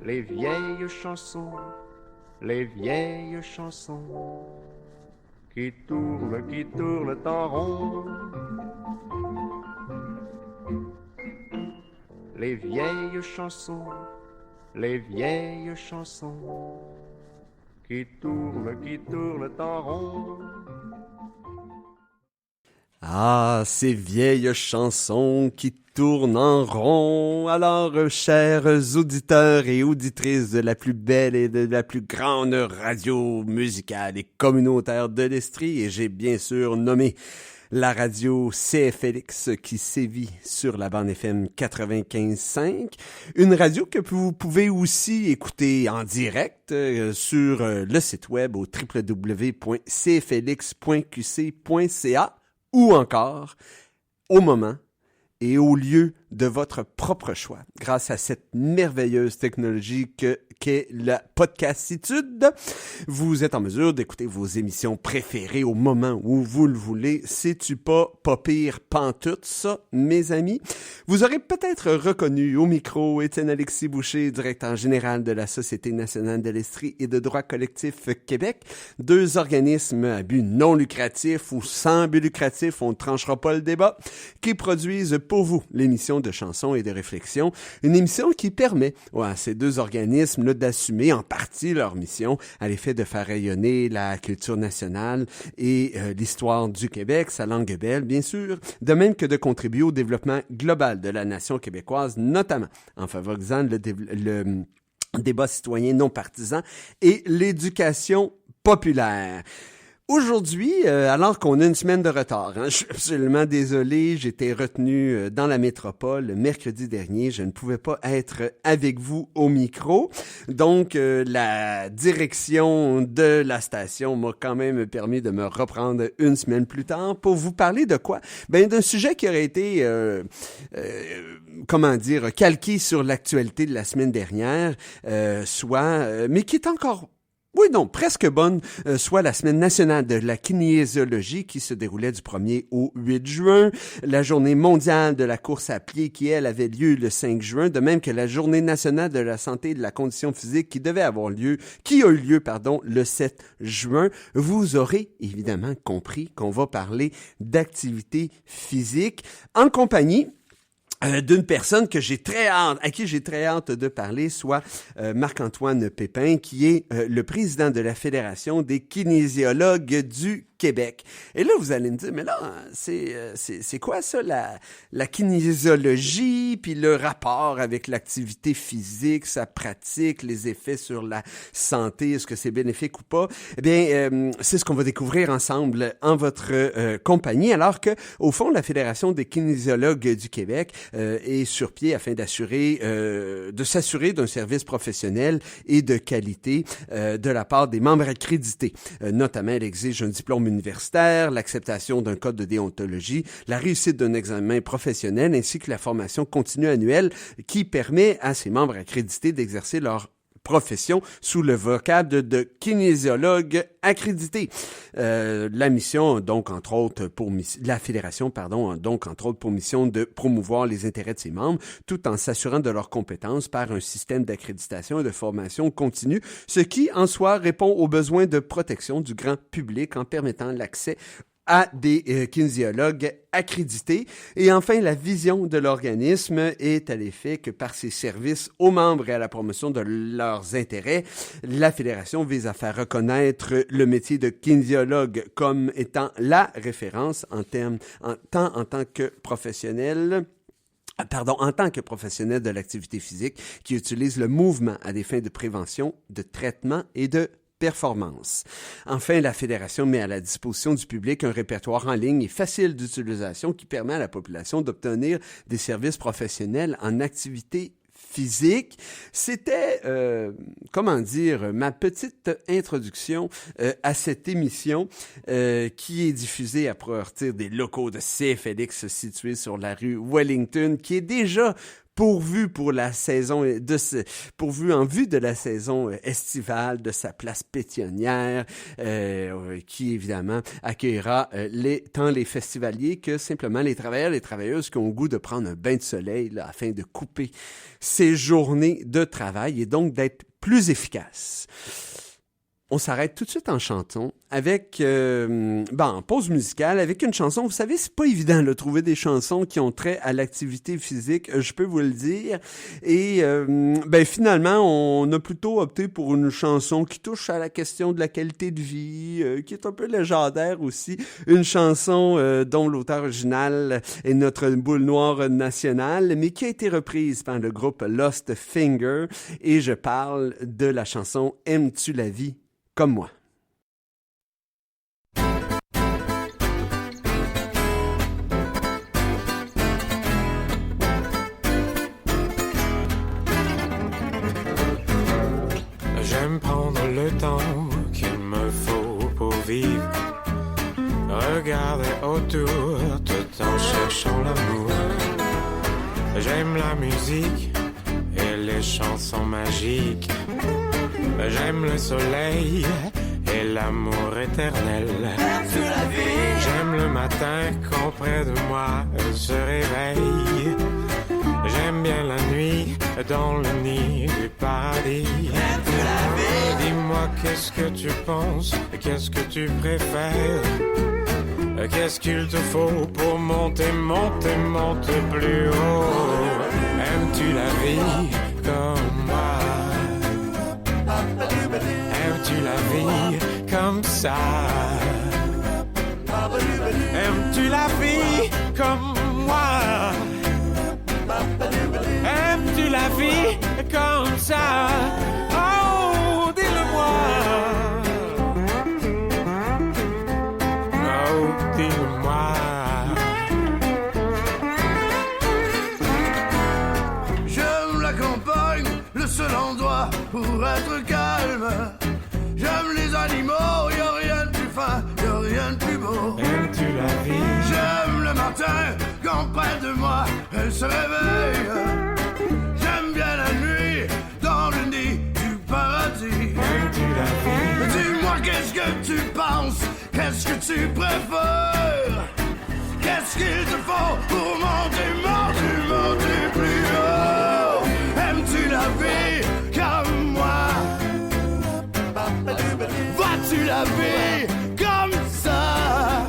Les vieilles chansons qui tournent en rond. Les vieilles chansons qui tournent en rond. Ah, ces vieilles chansons qui tournent en rond. Alors, chers auditeurs et auditrices de la plus belle et de la plus grande radio musicale et communautaire de l'Estrie, et j'ai bien sûr nommé la radio CFLX qui sévit sur la bande FM 95.5, une radio que vous pouvez aussi écouter en direct sur le site web au www.cflx.qc.ca ou encore au moment et au lieu de votre propre choix, grâce à cette merveilleuse technologie qu'est la podcastitude. Vous êtes en mesure d'écouter vos émissions préférées au moment où vous le voulez. C'est-tu pas pire pantoute, ça, mes amis? Vous aurez peut-être reconnu au micro Étienne-Alexis Boucher, directeur général de la Société nationale de l'Estrie et de droit collectif Québec, deux organismes à but non lucratif ou sans but lucratif, on ne tranchera pas le débat, qui produisent pour vous l'émission de chansons et de réflexions, une émission qui permet à ces deux organismes d'assumer en partie leur mission à l'effet de faire rayonner la culture nationale et l'histoire du Québec, sa langue belle, bien sûr, de même que de contribuer au développement global de la nation québécoise, notamment en favorisant le débat citoyen non partisan et l'éducation populaire. Aujourd'hui, alors qu'on a une semaine de retard, je suis absolument désolé, j'étais retenu dans la métropole mercredi dernier, je ne pouvais pas être avec vous au micro, donc la direction de la station m'a quand même permis de me reprendre une semaine plus tard pour vous parler de quoi? Ben d'un sujet qui aurait été, calqué sur l'actualité de la semaine dernière, mais qui est encore presque bonne, soit la Semaine nationale de la kinésiologie qui se déroulait du 1er au 8 juin, la Journée mondiale de la course à pied qui, elle, avait lieu le 5 juin, de même que la Journée nationale de la santé et de la condition physique qui a eu lieu, le 7 juin. Vous aurez évidemment compris qu'on va parler d'activité physique en compagnie d'une personne à qui j'ai très hâte de parler, soit Marc-Antoine Pépin, qui est le président de la Fédération des kinésiologues du Québec. Et là, vous allez me dire, mais là, c'est quoi ça, la kinésiologie, puis le rapport avec l'activité physique, sa pratique, les effets sur la santé, est-ce que c'est bénéfique ou pas? Eh bien, c'est ce qu'on va découvrir ensemble en votre compagnie, alors que, au fond, la Fédération des kinésiologues du Québec est sur pied afin de s'assurer d'un service professionnel et de qualité de la part des membres accrédités. Notamment, elle exige un diplôme universitaire, l'acceptation d'un code de déontologie, la réussite d'un examen professionnel ainsi que la formation continue annuelle qui permet à ces membres accrédités d'exercer leur profession sous le vocable de kinésiologue accrédité. La mission, donc, entre autres, la fédération, donc, entre autres, pour mission de promouvoir les intérêts de ses membres, tout en s'assurant de leurs compétences par un système d'accréditation et de formation continue, ce qui, en soi, répond aux besoins de protection du grand public en permettant l'accès à des kinésiologues accrédités. Et enfin, la vision de l'organisme est à l'effet que par ses services aux membres et à la promotion de leurs intérêts, la Fédération vise à faire reconnaître le métier de kinésiologue comme étant la référence en tant que professionnel de l'activité physique qui utilise le mouvement à des fins de prévention, de traitement et de performance. Enfin, la Fédération met à la disposition du public un répertoire en ligne et facile d'utilisation qui permet à la population d'obtenir des services professionnels en activité physique. C'était, ma petite introduction à cette émission qui est diffusée à partir des locaux de CFLX situés sur la rue Wellington, qui est déjà pourvu en vue de la saison estivale de sa place pétionnière, qui évidemment accueillera tant les festivaliers que simplement les travailleurs, les travailleuses qui ont le goût de prendre un bain de soleil là, afin de couper ces journées de travail et donc d'être plus efficaces. On s'arrête tout de suite en chanson avec, en pause musicale, avec une chanson. Vous savez, c'est pas évident de trouver des chansons qui ont trait à l'activité physique, je peux vous le dire. Et finalement, on a plutôt opté pour une chanson qui touche à la question de la qualité de vie, qui est un peu légendaire aussi. Une chanson dont l'auteur original est notre boule noire nationale, mais qui a été reprise par le groupe Lost Finger. Et je parle de la chanson « Aimes-tu la vie ?» comme moi. J'aime prendre le temps qu'il me faut pour vivre. Regarder autour tout en cherchant l'amour. J'aime la musique et les chansons magiques. J'aime le soleil et l'amour éternel. J'aime le matin quand près de moi elle se réveille. J'aime bien la nuit dans le nid du paradis. Dis-moi qu'est-ce que tu penses, qu'est-ce que tu préfères? Qu'est-ce qu'il te faut pour monter, monter, monter plus haut? Aimes-tu la vie comme moi? Aimes-tu la vie comme ça? Aimes-tu la vie comme moi? Aimes-tu la vie comme ça? Oh, dis-le-moi. Oh, dis-le-moi. J'aime la campagne, le seul endroit pour être calme. J'aime les animaux, y'a rien de plus fin, y'a rien de plus beau. Aimes-tu la vie? J'aime le matin, quand près de moi elle se réveille. J'aime bien la nuit, dans le nid du paradis. Aimes-tu la vie? Dis-moi qu'est-ce que tu penses, qu'est-ce que tu préfères? Qu'est-ce qu'il te faut pour monter, monter, monter plus haut? Aimes-tu la vie comme moi? Vois-tu la vie comme ça?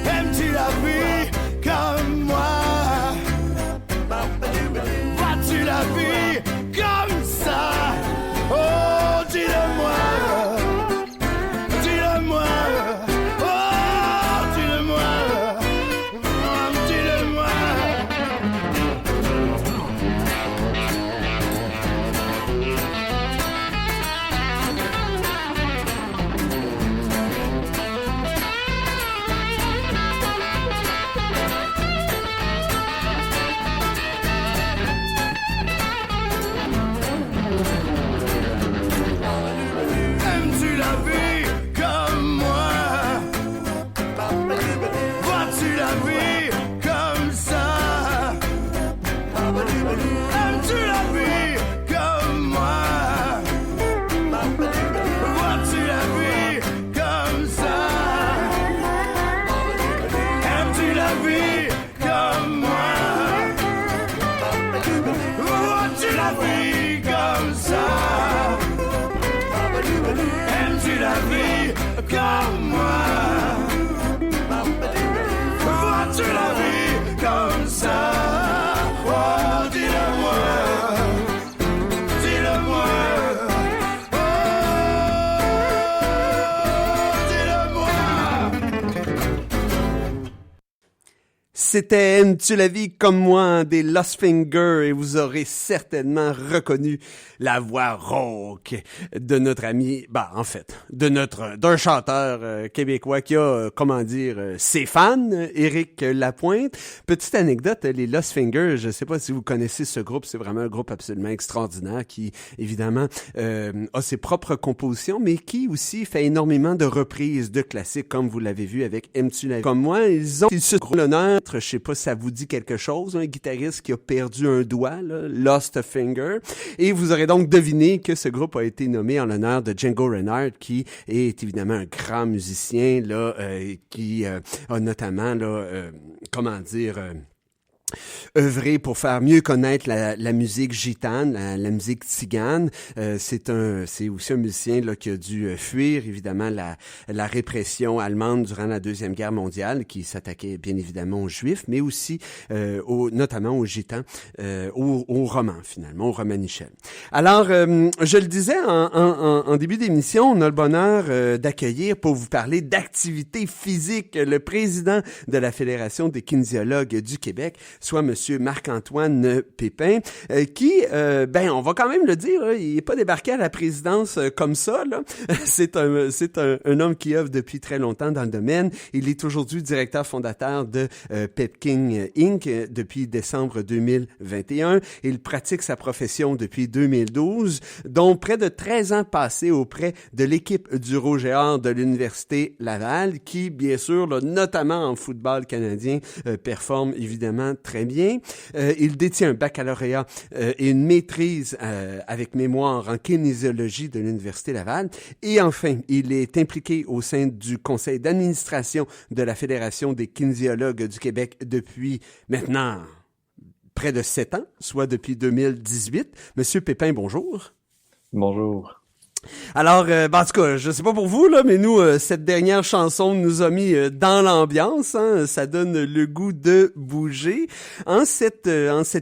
Aimes-tu la vie comme moi? Vois-tu la vie comme ça? Oh, dis-le-moi. Dis-le-moi. Oh, dis-le-moi. Oh, dis-le-moi. Aimes-tu la vie comme moi? Vois-tu la vie comme ça? Aimes-tu la vie comme moi? Vois-tu la vie comme ça? Aimes-tu la vie comme moi? Vois-tu la vie comme ça? Aimes-tu la vie comme moi? Vois-tu la vie comme ça? Oh, dis-le-moi. Dis-le-moi. Oh, dis-le-moi. C'était Aimes-tu la vie comme moi des Lost Finger et vous aurez certainement reconnu la voix rauque de notre ami, d'un chanteur québécois qui a, ses fans, Éric Lapointe. Petite anecdote, les Lost Finger, je ne sais pas si vous connaissez ce groupe, c'est vraiment un groupe absolument extraordinaire qui, évidemment, a ses propres compositions, mais qui aussi fait énormément de reprises de classiques, comme vous l'avez vu avec Aimes-tu la vie comme moi. Ils se trouvent l'honneur d'être je sais pas si ça vous dit quelque chose, un guitariste qui a perdu un doigt, là, Lost a Finger. Et vous aurez donc deviné que ce groupe a été nommé en l'honneur de Django Reinhardt, qui est évidemment un grand musicien, là, qui a notamment, là, œuvrer pour faire mieux connaître la musique gitane, la musique tzigane. C'est aussi un musicien là qui a dû fuir évidemment la répression allemande durant la Deuxième Guerre mondiale, qui s'attaquait bien évidemment aux Juifs, mais aussi notamment aux gitans, aux Romans finalement, aux Romanichels. Alors, je le disais en début d'émission, on a le bonheur d'accueillir pour vous parler d'activité physique le président de la Fédération des kinésiologues du Québec, soit Monsieur Marc-Antoine Pépin, qui, on va quand même le dire, là, il n'est pas débarqué à la présidence comme ça, là. C'est un homme qui œuvre depuis très longtemps dans le domaine. Il est aujourd'hui directeur fondateur de Pepking Inc. depuis décembre 2021. Il pratique sa profession depuis 2012, dont près de 13 ans passés auprès de l'équipe du Rouge et Or de l'Université Laval, qui, bien sûr, là, notamment en football canadien, performe évidemment très bien. Il détient un baccalauréat et une maîtrise avec mémoire en kinésiologie de l'Université Laval. Et enfin, il est impliqué au sein du conseil d'administration de la Fédération des kinésiologues du Québec depuis maintenant près de 7 ans, soit depuis 2018. Monsieur Pépin, bonjour. Bonjour. Alors, en tout cas, je sais pas pour vous, là, mais nous, cette dernière chanson nous a mis dans l'ambiance, hein, ça donne le goût de bouger en cette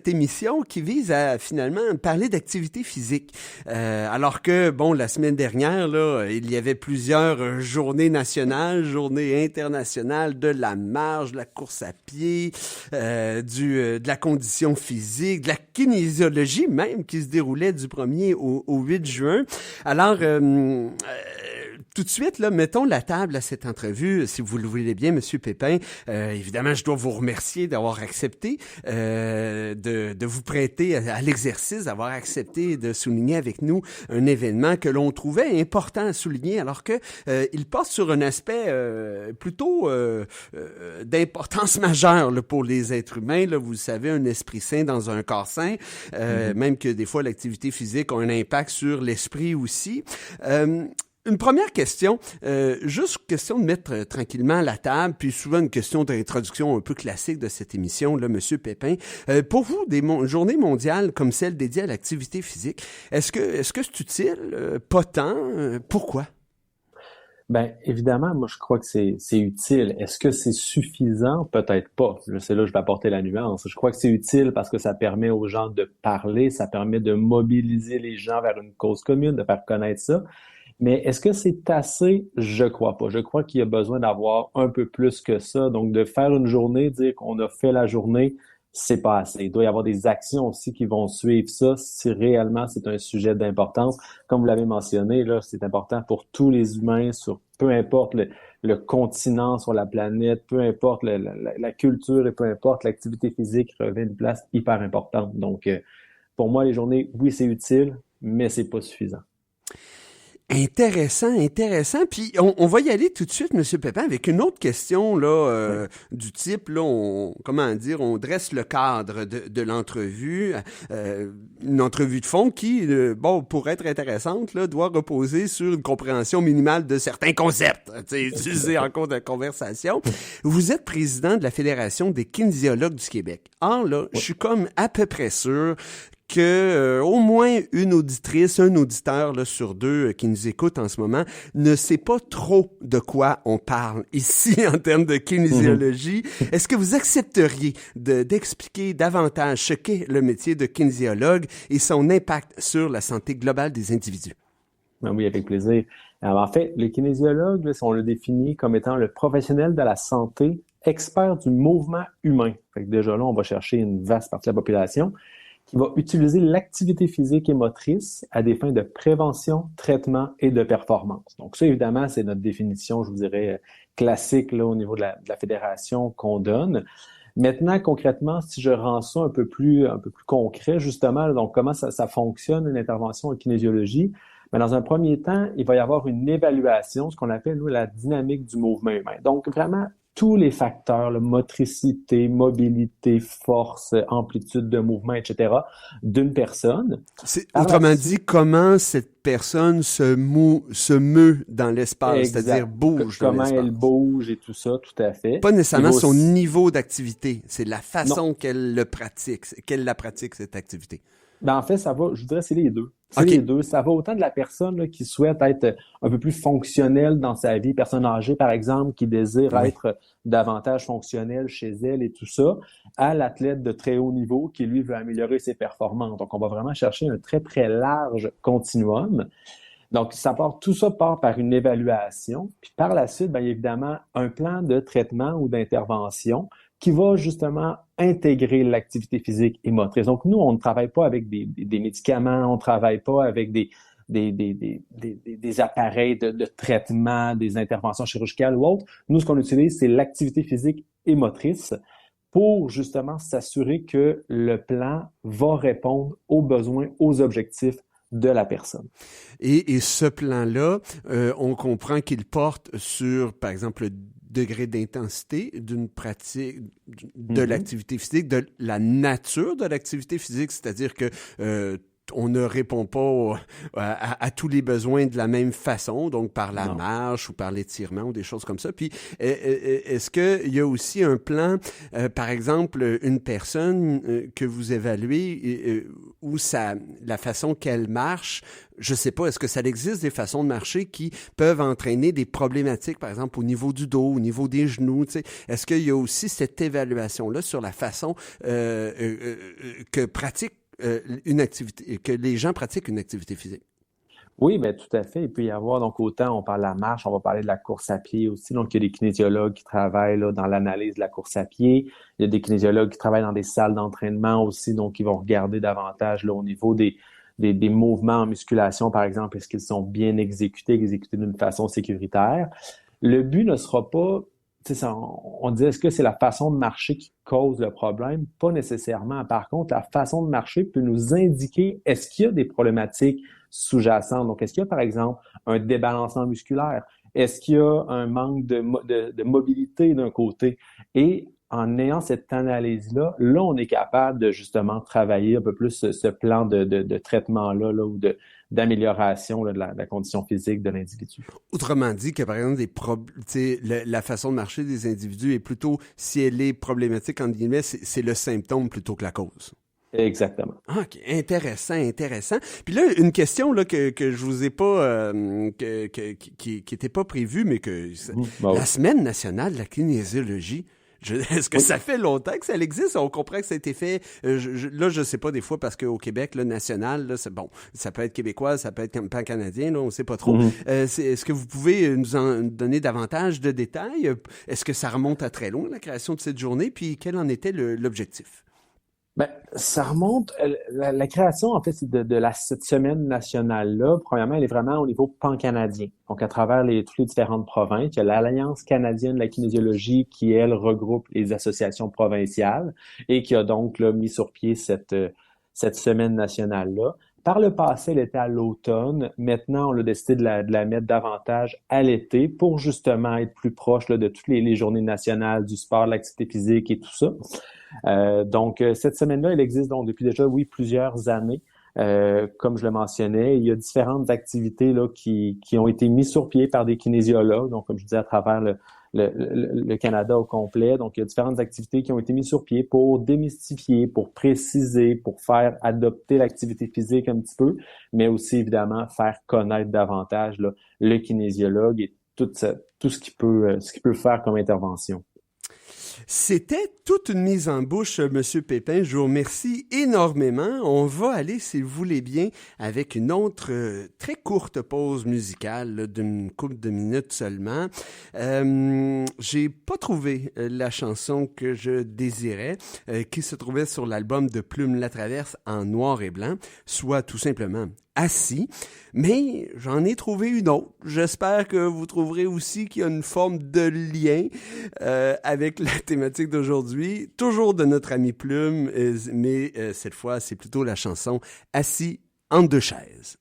émission qui vise à finalement parler d'activité physique. Alors que, bon, la semaine dernière, là, il y avait plusieurs journées nationales, journées internationales de la marche, de la course à pied, de la condition physique, de la kinésiologie même, qui se déroulait du 1er au 8 juin. Alors, tout de suite, là, mettons la table à cette entrevue, si vous le voulez bien, Monsieur Pépin. Évidemment, je dois vous remercier d'avoir accepté de vous prêter à l'exercice, d'avoir accepté de souligner avec nous un événement que l'on trouvait important à souligner, alors que il porte sur un aspect plutôt d'importance majeure là, pour les êtres humains. Là, vous le savez, un esprit sain dans un corps sain, même que des fois l'activité physique a un impact sur l'esprit aussi. Une première question, juste question de mettre tranquillement la table, puis souvent une question d'introduction un peu classique de cette émission, là, Monsieur Pépin. Pour vous, des journées mondiales comme celle dédiée à l'activité physique, est-ce que c'est utile? Pas tant? Pourquoi? Ben évidemment, moi je crois que c'est utile. Est-ce que c'est suffisant? Peut-être pas. C'est là que je vais apporter la nuance. Je crois que c'est utile parce que ça permet aux gens de parler, ça permet de mobiliser les gens vers une cause commune, de faire connaître ça. Mais est-ce que c'est assez? Je crois pas. Je crois qu'il y a besoin d'avoir un peu plus que ça. Donc, de faire une journée, dire qu'on a fait la journée, c'est pas assez. Il doit y avoir des actions aussi qui vont suivre ça si réellement c'est un sujet d'importance. Comme vous l'avez mentionné, là, c'est important pour tous les humains, sur peu importe le continent sur la planète, peu importe la culture et peu importe l'activité physique revêt une place hyper importante. Donc, pour moi, les journées, oui, c'est utile, mais c'est pas suffisant. Intéressant. Puis on va y aller tout de suite, Monsieur Pépin, avec une autre question là du type là, on dresse le cadre de l'entrevue, une entrevue de fond qui, pour être intéressante là, doit reposer sur une compréhension minimale de certains concepts, utilisés en cours de conversation. Vous êtes président de la Fédération des kinésiologues du Québec. Or là, je suis comme à peu près sûr que au moins une auditrice, un auditeur là, sur deux qui nous écoute en ce moment ne sait pas trop de quoi on parle ici en termes de kinésiologie. Est-ce que vous accepteriez d'expliquer davantage ce qu'est le métier de kinésiologue et son impact sur la santé globale des individus? Oui, avec plaisir. Alors, en fait, le kinésiologue, là, on le définit comme étant le professionnel de la santé, expert du mouvement humain. Fait que déjà là, on va chercher une vaste partie de la population qui va utiliser l'activité physique et motrice à des fins de prévention, traitement et de performance. Donc ça, évidemment, c'est notre définition, je vous dirais, classique là, au niveau de la fédération qu'on donne. Maintenant, concrètement, si je rends ça un peu plus concret, justement, donc comment ça fonctionne, une intervention en kinésiologie? Mais dans un premier temps, il va y avoir une évaluation, ce qu'on appelle nous, la dynamique du mouvement humain. Donc, vraiment, tous les facteurs, là, motricité, mobilité, force, amplitude de mouvement, etc., d'une personne. Autrement dit, comment cette personne se meut dans l'espace, Exact. c'est-à-dire bouge dans Comment l'espace. elle bouge et tout ça, tout à fait. Pas nécessairement son aussi... niveau d'activité, c'est la façon qu'elle la pratique, cette activité. Ben en fait, ça va, je dirais, c'est les deux. C'est OK. les deux. Ça va autant de la personne là, qui souhaite être un peu plus fonctionnelle dans sa vie, personne âgée, par exemple, qui désire être davantage fonctionnelle chez elle et tout ça, à l'athlète de très haut niveau qui, lui, veut améliorer ses performances. Donc, on va vraiment chercher un très, très large continuum. Donc, tout ça part par une évaluation. Puis par la suite, bien évidemment, un plan de traitement ou d'intervention qui va justement intégrer l'activité physique et motrice. Donc, nous, on ne travaille pas avec des médicaments, on ne travaille pas avec des appareils de traitement, des interventions chirurgicales ou autres. Nous, ce qu'on utilise, c'est l'activité physique et motrice pour justement s'assurer que le plan va répondre aux besoins, aux objectifs de la personne. Et ce plan-là, on comprend qu'il porte sur, par exemple, le degré d'intensité d'une pratique de l'activité physique, de la nature de l'activité physique, c'est-à-dire que on ne répond pas à tous les besoins de la même façon, donc par la marche ou par l'étirement ou des choses comme ça. Puis, est-ce qu'il y a aussi un plan, par exemple, une personne que vous évaluez où la façon qu'elle marche, je sais pas, est-ce que ça existe des façons de marcher qui peuvent entraîner des problématiques, par exemple, au niveau du dos, au niveau des genoux, tu sais? Est-ce qu'il y a aussi cette évaluation-là sur la façon que pratique une activité, que les gens pratiquent une activité physique? Oui, bien, tout à fait. Il peut y avoir, donc, autant on parle de la marche, on va parler de la course à pied aussi. Donc, il y a des kinésiologues qui travaillent là, dans l'analyse de la course à pied. Il y a des kinésiologues qui travaillent dans des salles d'entraînement aussi, donc ils vont regarder davantage là, au niveau des mouvements en musculation, par exemple, est-ce qu'ils sont bien exécutés d'une façon sécuritaire. Le but ne sera pas, on dit, est-ce que c'est la façon de marcher qui cause le problème? Pas nécessairement. Par contre, la façon de marcher peut nous indiquer, est-ce qu'il y a des problématiques sous-jacentes? Donc, est-ce qu'il y a, par exemple, un débalancement musculaire? Est-ce qu'il y a un manque de mobilité d'un côté? Et en ayant cette analyse-là, là, on est capable de justement travailler un peu plus ce plan de traitement-là là, ou d'amélioration là, de la condition physique de l'individu. Autrement dit, que par exemple, la façon de marcher des individus est plutôt, si elle est problématique, entre guillemets, c'est le symptôme plutôt que la cause. Exactement. OK, intéressant. Puis là, une question là que je vous ai pas qui était pas prévue, mais que la Semaine nationale de la kinésiologie. Est-ce que ça fait longtemps que ça existe? On comprend que ça a été fait. Là, je sais pas des fois parce qu'au Québec, le national, là, c'est bon. Ça peut être québécois, ça peut être pan-canadien, là, on sait pas trop. Est-ce que vous pouvez nous en donner davantage de détails? Est-ce que ça remonte à très loin, la création de cette journée? Puis quel en était l'objectif? Ben, ça remonte, la création, en fait, cette semaine nationale-là, premièrement, elle est vraiment au niveau pan-canadien. Donc, à travers toutes les différentes provinces, il y a l'Alliance canadienne de la kinésiologie qui, elle, regroupe les associations provinciales et qui a donc là, mis sur pied cette semaine nationale-là. Par le passé, elle était à l'automne. Maintenant, on a décidé de la mettre davantage à l'été pour justement être plus proche là, de toutes les journées nationales du sport, de l'activité physique et tout ça. Donc, cette semaine-là, elle existe donc depuis déjà, plusieurs années. Comme je le mentionnais, il y a différentes activités là, qui ont été mises sur pied par des kinésiologues, donc comme je disais, à travers le Canada au complet. Donc, il y a différentes activités qui ont été mises sur pied pour démystifier, pour préciser, pour faire adopter l'activité physique un petit peu, mais aussi, évidemment, faire connaître davantage là, le kinésiologue et tout ce qu'il peut faire comme intervention. C'était toute une mise en bouche, Monsieur Pépin. Je vous remercie énormément. On va aller, si vous voulez bien, avec une autre très courte pause musicale là, d'une couple de minutes seulement. J'ai pas trouvé la chanson que je désirais, qui se trouvait sur l'album de Plume Latraverse en noir et blanc, soit tout simplement Assis, mais j'en ai trouvé une autre. J'espère que vous trouverez aussi qu'il y a une forme de lien avec la thématique d'aujourd'hui, toujours de notre ami Plume, mais cette fois, c'est plutôt la chanson « Assis entre deux chaises ».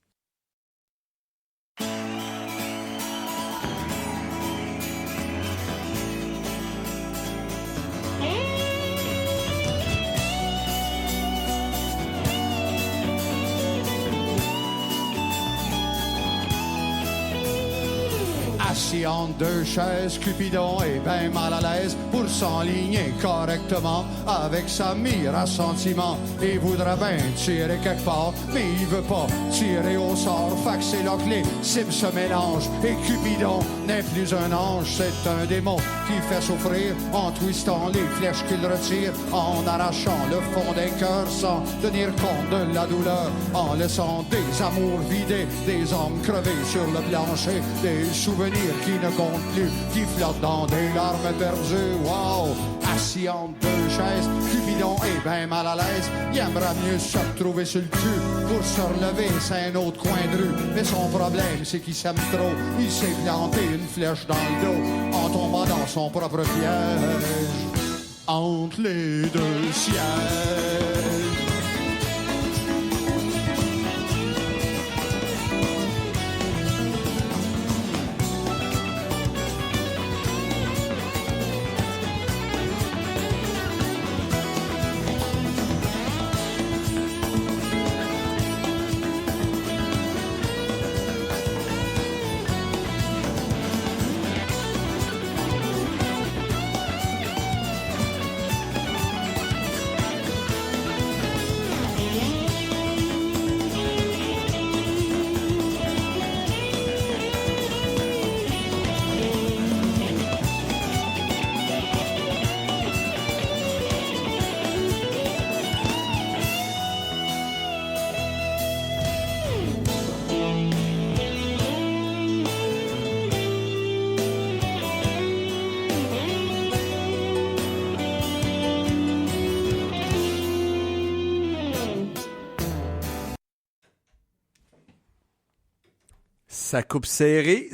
Assis entre deux chaises, Cupidon est ben mal à l'aise pour s'enligner correctement avec sa mire à sentiment. Il voudrait bien tirer quelque part, mais il veut pas tirer au sort. Fait que c'est là que les cibles se mélangent et Cupidon n'est plus un ange, c'est un démon qui fait souffrir en twistant les flèches qu'il retire, en arrachant le fond des cœurs sans tenir compte de la douleur, en laissant des amours vidés, des hommes crevés sur le plancher, des souvenirs qui ne comptent plus, qui flottent dans des larmes perdues. Wow! Assis entre deux chaises, Cupidon est ben mal à l'aise. Il aimerait mieux se retrouver sur le cul pour se relever, c'est un autre coin de rue. Mais son problème, c'est qu'il s'aime trop. Il s'est planté une flèche dans le dos en tombant dans son propre piège entre les deux sièges.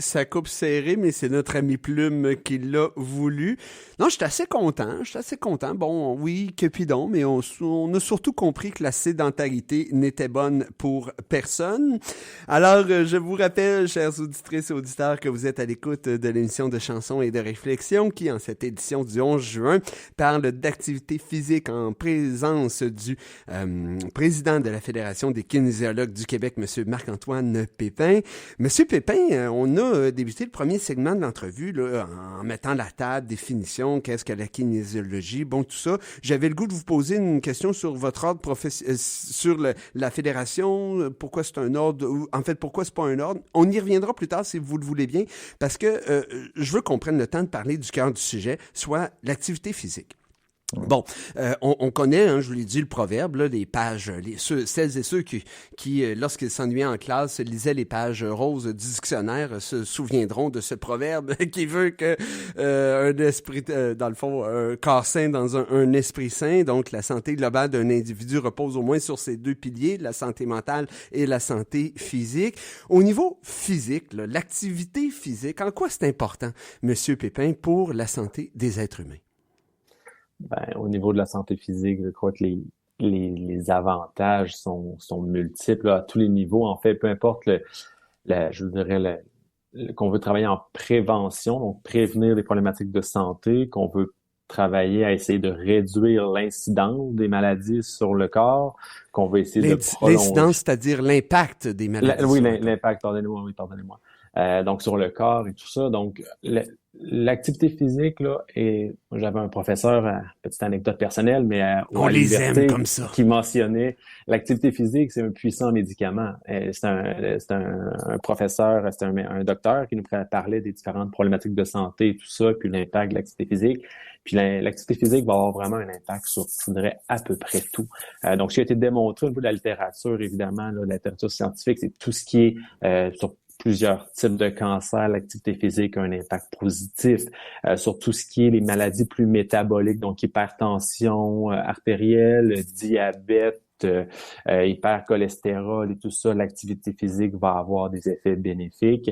Ça coupe serré, mais c'est notre ami Plume qui l'a voulu. Non, je suis assez content. Bon, oui, Cupidon, mais on a surtout compris que la sédentarité n'était bonne pour personne. Alors, je vous rappelle, chères auditrices et auditeurs, que vous êtes à l'écoute de l'émission de chansons et de réflexion qui, en cette édition du 11 juin, parle d'activité physique en présence du président de la Fédération des kinésiologues du Québec, M. Marc-Antoine Pépin. Monsieur Pépin, on a débuté le premier segment de l'entrevue là, en mettant la table, définition, qu'est-ce que la kinésiologie, bon, tout ça. J'avais le goût de vous poser une question sur votre ordre sur la fédération, pourquoi c'est un ordre, ou en fait, pourquoi c'est pas un ordre. On y reviendra plus tard si vous le voulez bien, parce que je veux qu'on prenne le temps de parler du cœur du sujet, soit l'activité physique. Bon, on connaît, hein, je vous l'ai dit, le proverbe, là, les pages, celles et ceux qui lorsqu'ils s'ennuyaient en classe, lisaient les pages roses du dictionnaire, se souviendront de ce proverbe qui veut que un esprit, dans le fond, un corps sain dans un esprit sain, donc la santé globale d'un individu repose au moins sur ces deux piliers, la santé mentale et la santé physique. Au niveau physique, là, l'activité physique, en quoi c'est important, Monsieur Pépin, pour la santé des êtres humains? Ben, au niveau de la santé physique, je crois que les avantages sont multiples là, à tous les niveaux. En fait, peu importe je dirais qu'on veut travailler en prévention, donc prévenir les problématiques de santé, qu'on veut travailler à essayer de réduire l'incidence des maladies sur le corps, qu'on veut essayer de prolonger. L'incidence, c'est-à-dire l'impact des maladies. Oui, l'impact, pardonnez-moi. Donc sur le corps et tout ça. Donc l'activité physique là, et j'avais un professeur, petite anecdote personnelle, mais on les aime comme ça, qui mentionnait l'activité physique, c'est un puissant médicament. C'est un professeur, c'est un docteur qui nous parlait des différentes problématiques de santé et tout ça, puis l'impact de l'activité physique. Puis l'activité physique va avoir vraiment un impact sur, je dirais, à peu près tout. Donc, ce qui a été démontré au niveau de la littérature, évidemment, là, la littérature scientifique, c'est tout ce qui est sur plusieurs types de cancers, l'activité physique a un impact positif sur tout ce qui est les maladies plus métaboliques, donc hypertension artérielle, diabète, hypercholestérol et tout ça, l'activité physique va avoir des effets bénéfiques.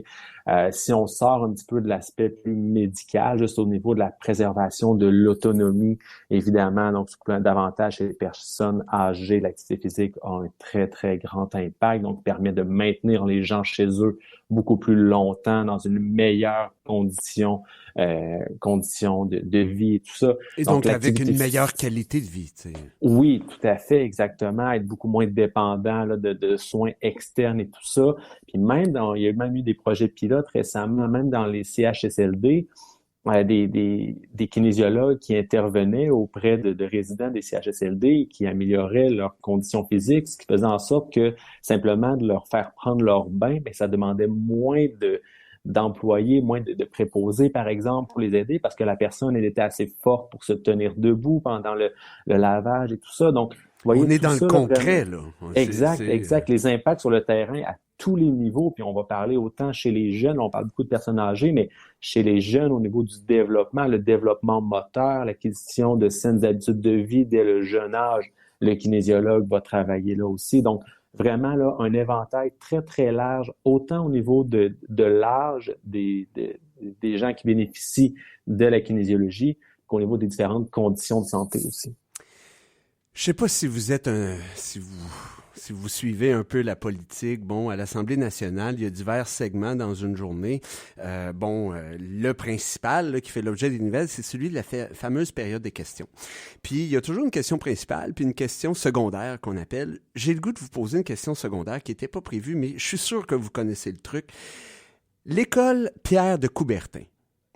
Si on sort un petit peu de l'aspect plus médical, juste au niveau de la préservation de l'autonomie, évidemment, donc davantage chez les personnes âgées, l'activité physique a un très, très grand impact, donc permet de maintenir les gens chez eux beaucoup plus longtemps dans une meilleure condition de vie et tout ça. Et donc avec une meilleure qualité de vie, tu sais. Oui, tout à fait, exactement. justement être beaucoup moins dépendant là, de soins externes et tout ça. Puis même il y a même eu des projets pilotes récemment, même dans les CHSLD, des kinésiologues qui intervenaient auprès de résidents des CHSLD et qui amélioraient leurs conditions physiques, ce qui faisait en sorte que simplement de leur faire prendre leur bain, ben ça demandait moins d'employés, moins de préposés, par exemple, pour les aider, parce que la personne, elle était assez forte pour se tenir debout pendant le lavage et tout ça. Donc, vous voyez, on est dans ça, le concret, là. Exact. Les impacts sur le terrain à tous les niveaux, puis on va parler autant chez les jeunes, on parle beaucoup de personnes âgées, mais chez les jeunes, au niveau du développement, le développement moteur, l'acquisition de saines habitudes de vie dès le jeune âge, le kinésiologue va travailler là aussi. Donc, vraiment, là, un éventail très, très large, autant au niveau de l'âge des gens qui bénéficient de la kinésiologie qu'au niveau des différentes conditions de santé aussi. Je sais pas si vous êtes si vous suivez un peu la politique, bon, à l'Assemblée nationale, il y a divers segments dans une journée. Le principal là, qui fait l'objet des nouvelles, c'est celui de la fameuse période des questions. Puis, il y a toujours une question principale, puis une question secondaire qu'on appelle. J'ai le goût de vous poser une question secondaire qui n'était pas prévue, mais je suis sûr que vous connaissez le truc. L'école Pierre de Coubertin,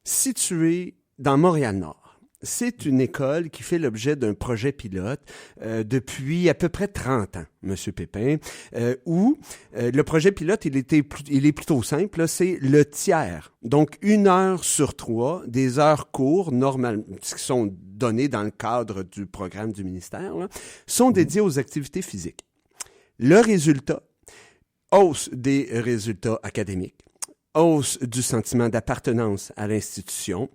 située dans Montréal-Nord. C'est une école qui fait l'objet d'un projet pilote depuis à peu près 30 ans, M. Pépin, où le projet pilote, il est plutôt simple, là, c'est le tiers. Donc, 1 heure sur 3, des heures cours, normales, qui sont données dans le cadre du programme du ministère, là, sont dédiées aux activités physiques. Le résultat, hausse des résultats académiques, hausse du sentiment d'appartenance à l'institution,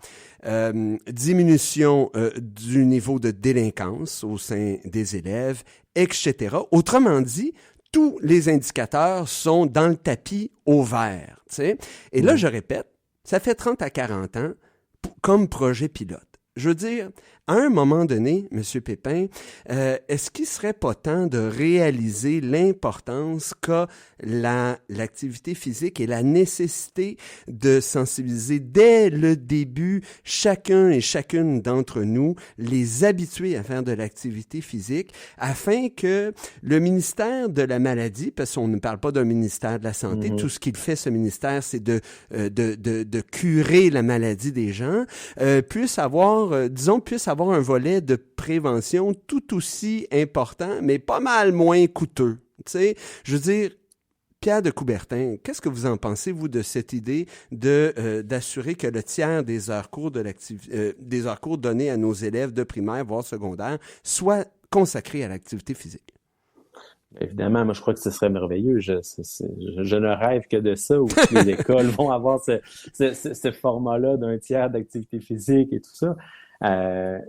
diminution du niveau de délinquance au sein des élèves, etc. Autrement dit, tous les indicateurs sont dans le tapis au vert. Tu sais? Et là, je répète, ça fait 30 à 40 ans comme projet pilote. Je veux dire, à un moment donné, M. Pépin, est-ce qu'il serait pas temps de réaliser l'importance qu'a l'activité physique et la nécessité de sensibiliser dès le début chacun et chacune d'entre nous, les habituer à faire de l'activité physique, afin que le ministère de la maladie, parce qu'on ne parle pas d'un ministère de la santé, tout ce qu'il fait, ce ministère, c'est de curer la maladie des gens, puisse avoir un volet de prévention tout aussi important, mais pas mal moins coûteux. Tu sais, je veux dire, Pierre de Coubertin, qu'est-ce que vous en pensez, vous, de cette idée d'assurer que le tiers des heures cours des heures cours données à nos élèves de primaire, voire secondaire, soit consacrés à l'activité physique? Évidemment, moi, je crois que ce serait merveilleux. Je ne rêve que de ça, où les écoles vont avoir ce format-là d'un tiers d'activité physique et tout ça.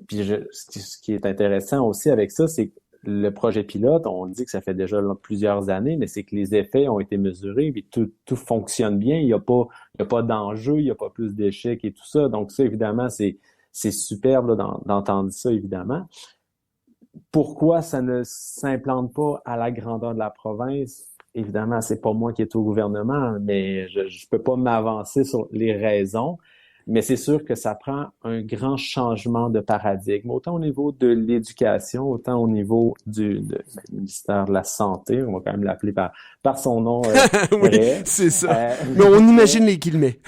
Puis ce qui est intéressant aussi avec ça, c'est que le projet pilote, on dit que ça fait déjà plusieurs années, mais c'est que les effets ont été mesurés, puis tout fonctionne bien. Il y a pas d'enjeu, il n'y a pas plus d'échecs et tout ça. Donc ça, évidemment, c'est superbe là, d'entendre ça, évidemment. Pourquoi ça ne s'implante pas à la grandeur de la province? Évidemment, c'est pas moi qui est au gouvernement, mais je peux pas m'avancer sur les raisons. Mais c'est sûr que ça prend un grand changement de paradigme, autant au niveau de l'éducation, autant au niveau du ministère de la Santé. On va quand même l'appeler par son nom. Oui, vrai. C'est ça. Mais on imagine les guillemets.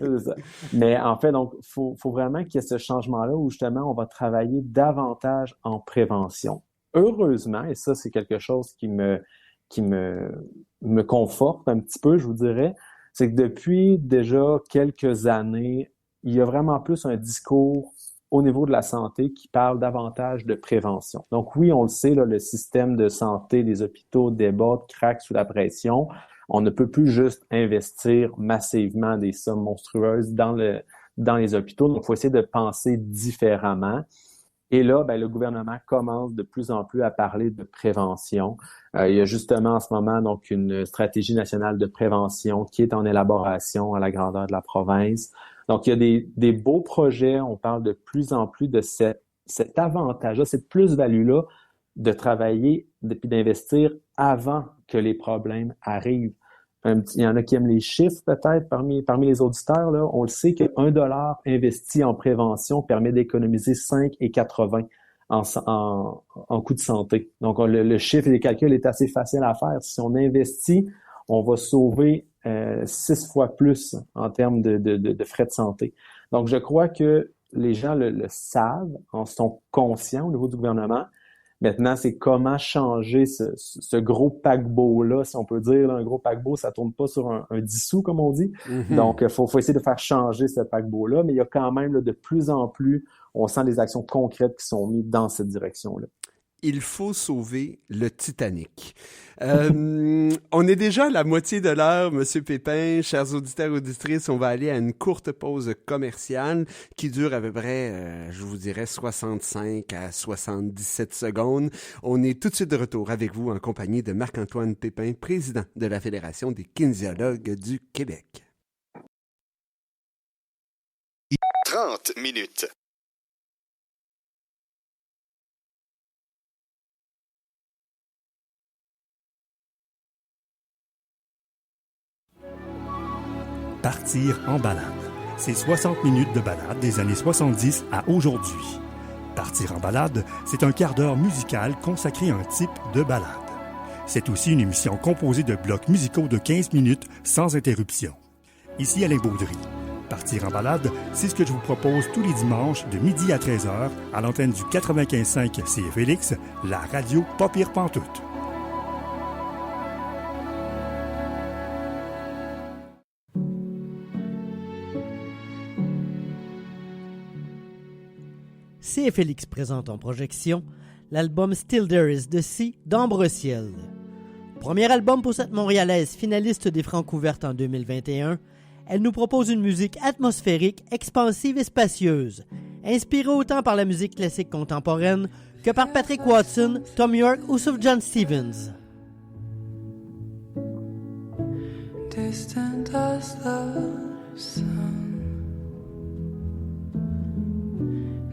C'est ça. Mais en fait, donc, faut vraiment qu'il y ait ce changement-là où justement, on va travailler davantage en prévention. Heureusement, et ça, c'est quelque chose qui me conforte un petit peu, je vous dirais, c'est que depuis déjà quelques années, il y a vraiment plus un discours au niveau de la santé qui parle davantage de prévention. Donc oui, on le sait, là, le système de santé des hôpitaux déborde, craque sous la pression. On ne peut plus juste investir massivement des sommes monstrueuses dans les hôpitaux. Donc, il faut essayer de penser différemment. Et là, le gouvernement commence de plus en plus à parler de prévention. Il y a justement en ce moment donc une stratégie nationale de prévention qui est en élaboration à la grandeur de la province. Donc, il y a des beaux projets. On parle de plus en plus de cet avantage-là, cette plus-value-là de travailler puis d'investir avant que les problèmes arrivent. Il y en a qui aiment les chiffres peut-être parmi les auditeurs. Là, on le sait que $1 investi en prévention permet d'économiser 5,80 en coût de santé. Donc, le chiffre et les calculs est assez facile à faire. Si on investit, on va sauver 6 fois plus en termes de frais de santé. Donc, je crois que les gens le savent, en sont conscients au niveau du gouvernement. Maintenant, c'est comment changer ce gros paquebot-là, si on peut dire. Là, un gros paquebot, ça tourne pas sur un 10 sous, comme on dit. Mm-hmm. Donc, il faut essayer de faire changer ce paquebot-là. Mais il y a quand même là, de plus en plus, on sent des actions concrètes qui sont mises dans cette direction-là. Il faut sauver le Titanic. On est déjà à la moitié de l'heure, Monsieur Pépin. Chers auditeurs et auditrices, on va aller à une courte pause commerciale qui dure à peu près, je vous dirais, 65 à 77 secondes. On est tout de suite de retour avec vous en compagnie de Marc-Antoine Pépin, président de la Fédération des kinésiologues du Québec. 30 minutes. Partir en balade. C'est 60 minutes de balade des années 70 à aujourd'hui. Partir en balade, c'est un quart d'heure musical consacré à un type de balade. C'est aussi une émission composée de blocs musicaux de 15 minutes sans interruption. Ici Alain Baudry. Partir en balade, c'est ce que je vous propose tous les dimanches de midi à 13h à l'antenne du 95.5 CFLX, la radio pas pire pantoute. CFLX présente en projection l'album Still There Is the Sea d'Ambre Ciel. Premier album pour cette Montréalaise finaliste des Francs ouvertes en 2021, elle nous propose une musique atmosphérique, expansive et spacieuse, inspirée autant par la musique classique contemporaine que par Patrick Watson, Thom Yorke ou Sufjan Stevens. Distant as the sun,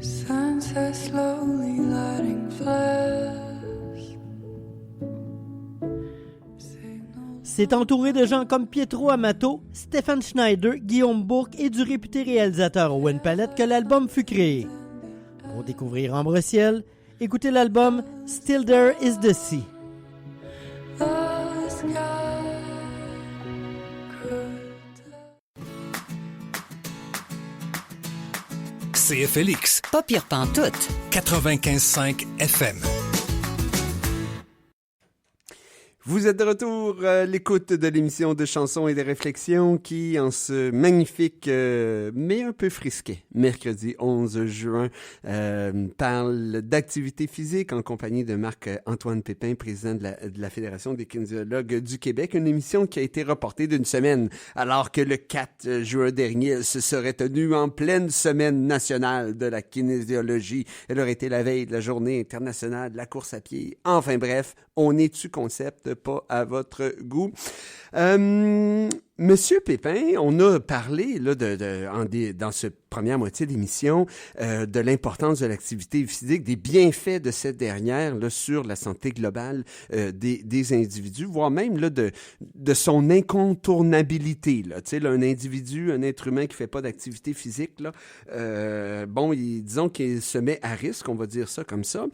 sunset slowly lighting flares. C'est entouré de gens comme Pietro Amato, Stephen Schneider, Guillaume Bourque et du réputé réalisateur Owen Pallett que l'album fut créé. Pour découvrir Ambre Ciel, écoutez l'album Still There Is the Sea. CFLX. Pas pire pantoute. 95.5 FM. Vous êtes de retour à l'écoute de l'émission de chansons et de réflexions qui, en ce magnifique, mais un peu frisquet, mercredi 11 juin, parle d'activité physique en compagnie de Marc-Antoine Pépin, président de la Fédération des kinésiologues du Québec. Une émission qui a été reportée d'une semaine, alors que le 4 juin dernier, elle se serait tenue en pleine semaine nationale de la kinésiologie. Elle aurait été la veille de la journée internationale de la course à pied. Enfin bref, on est-tu concept pas à votre goût. Monsieur Pépin, on a parlé là, dans cette première moitié d'émission de l'importance de l'activité physique, des bienfaits de cette dernière là, sur la santé globale des individus, voire même là, de son incontournabilité. Là. Tu sais, là, un individu, un être humain qui fait pas d'activité physique, là, disons qu'il se met à risque, on va dire ça comme ça.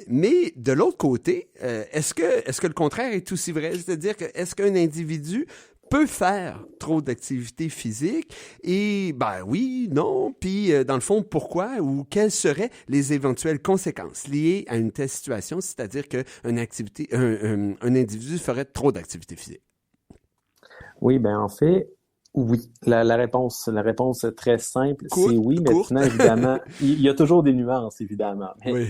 Mais de l'autre côté, est-ce que le contraire est aussi vrai? C'est-à-dire que est-ce qu'un individu peut faire trop d'activité physique et oui, non, puis dans le fond, pourquoi ou quelles seraient les éventuelles conséquences liées à une telle situation, c'est-à-dire qu'un individu ferait trop d'activité physique? Oui, en fait, oui. La réponse très simple, c'est oui. Maintenant, évidemment, il y a toujours des nuances, évidemment. Mais oui.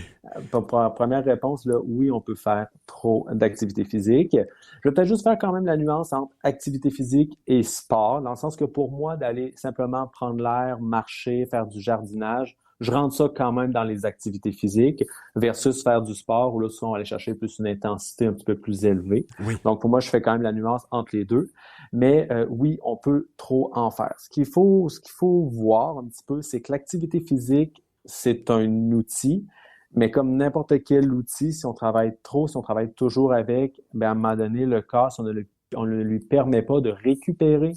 Pour première réponse, là, oui, on peut faire trop d'activité physique. Je vais peut-être juste faire quand même la nuance entre activité physique et sport, dans le sens que pour moi, d'aller simplement prendre l'air, marcher, faire du jardinage, je rentre ça quand même dans les activités physiques versus faire du sport où là, souvent, on va aller chercher plus une intensité un petit peu plus élevée. Oui. Donc, pour moi, je fais quand même la nuance entre les deux. Mais oui, on peut trop en faire. Ce qu'il faut voir un petit peu, c'est que l'activité physique, c'est un outil, mais comme n'importe quel outil, si on travaille trop, si on travaille toujours avec, à un moment donné, le corps, si on ne lui permet pas de récupérer,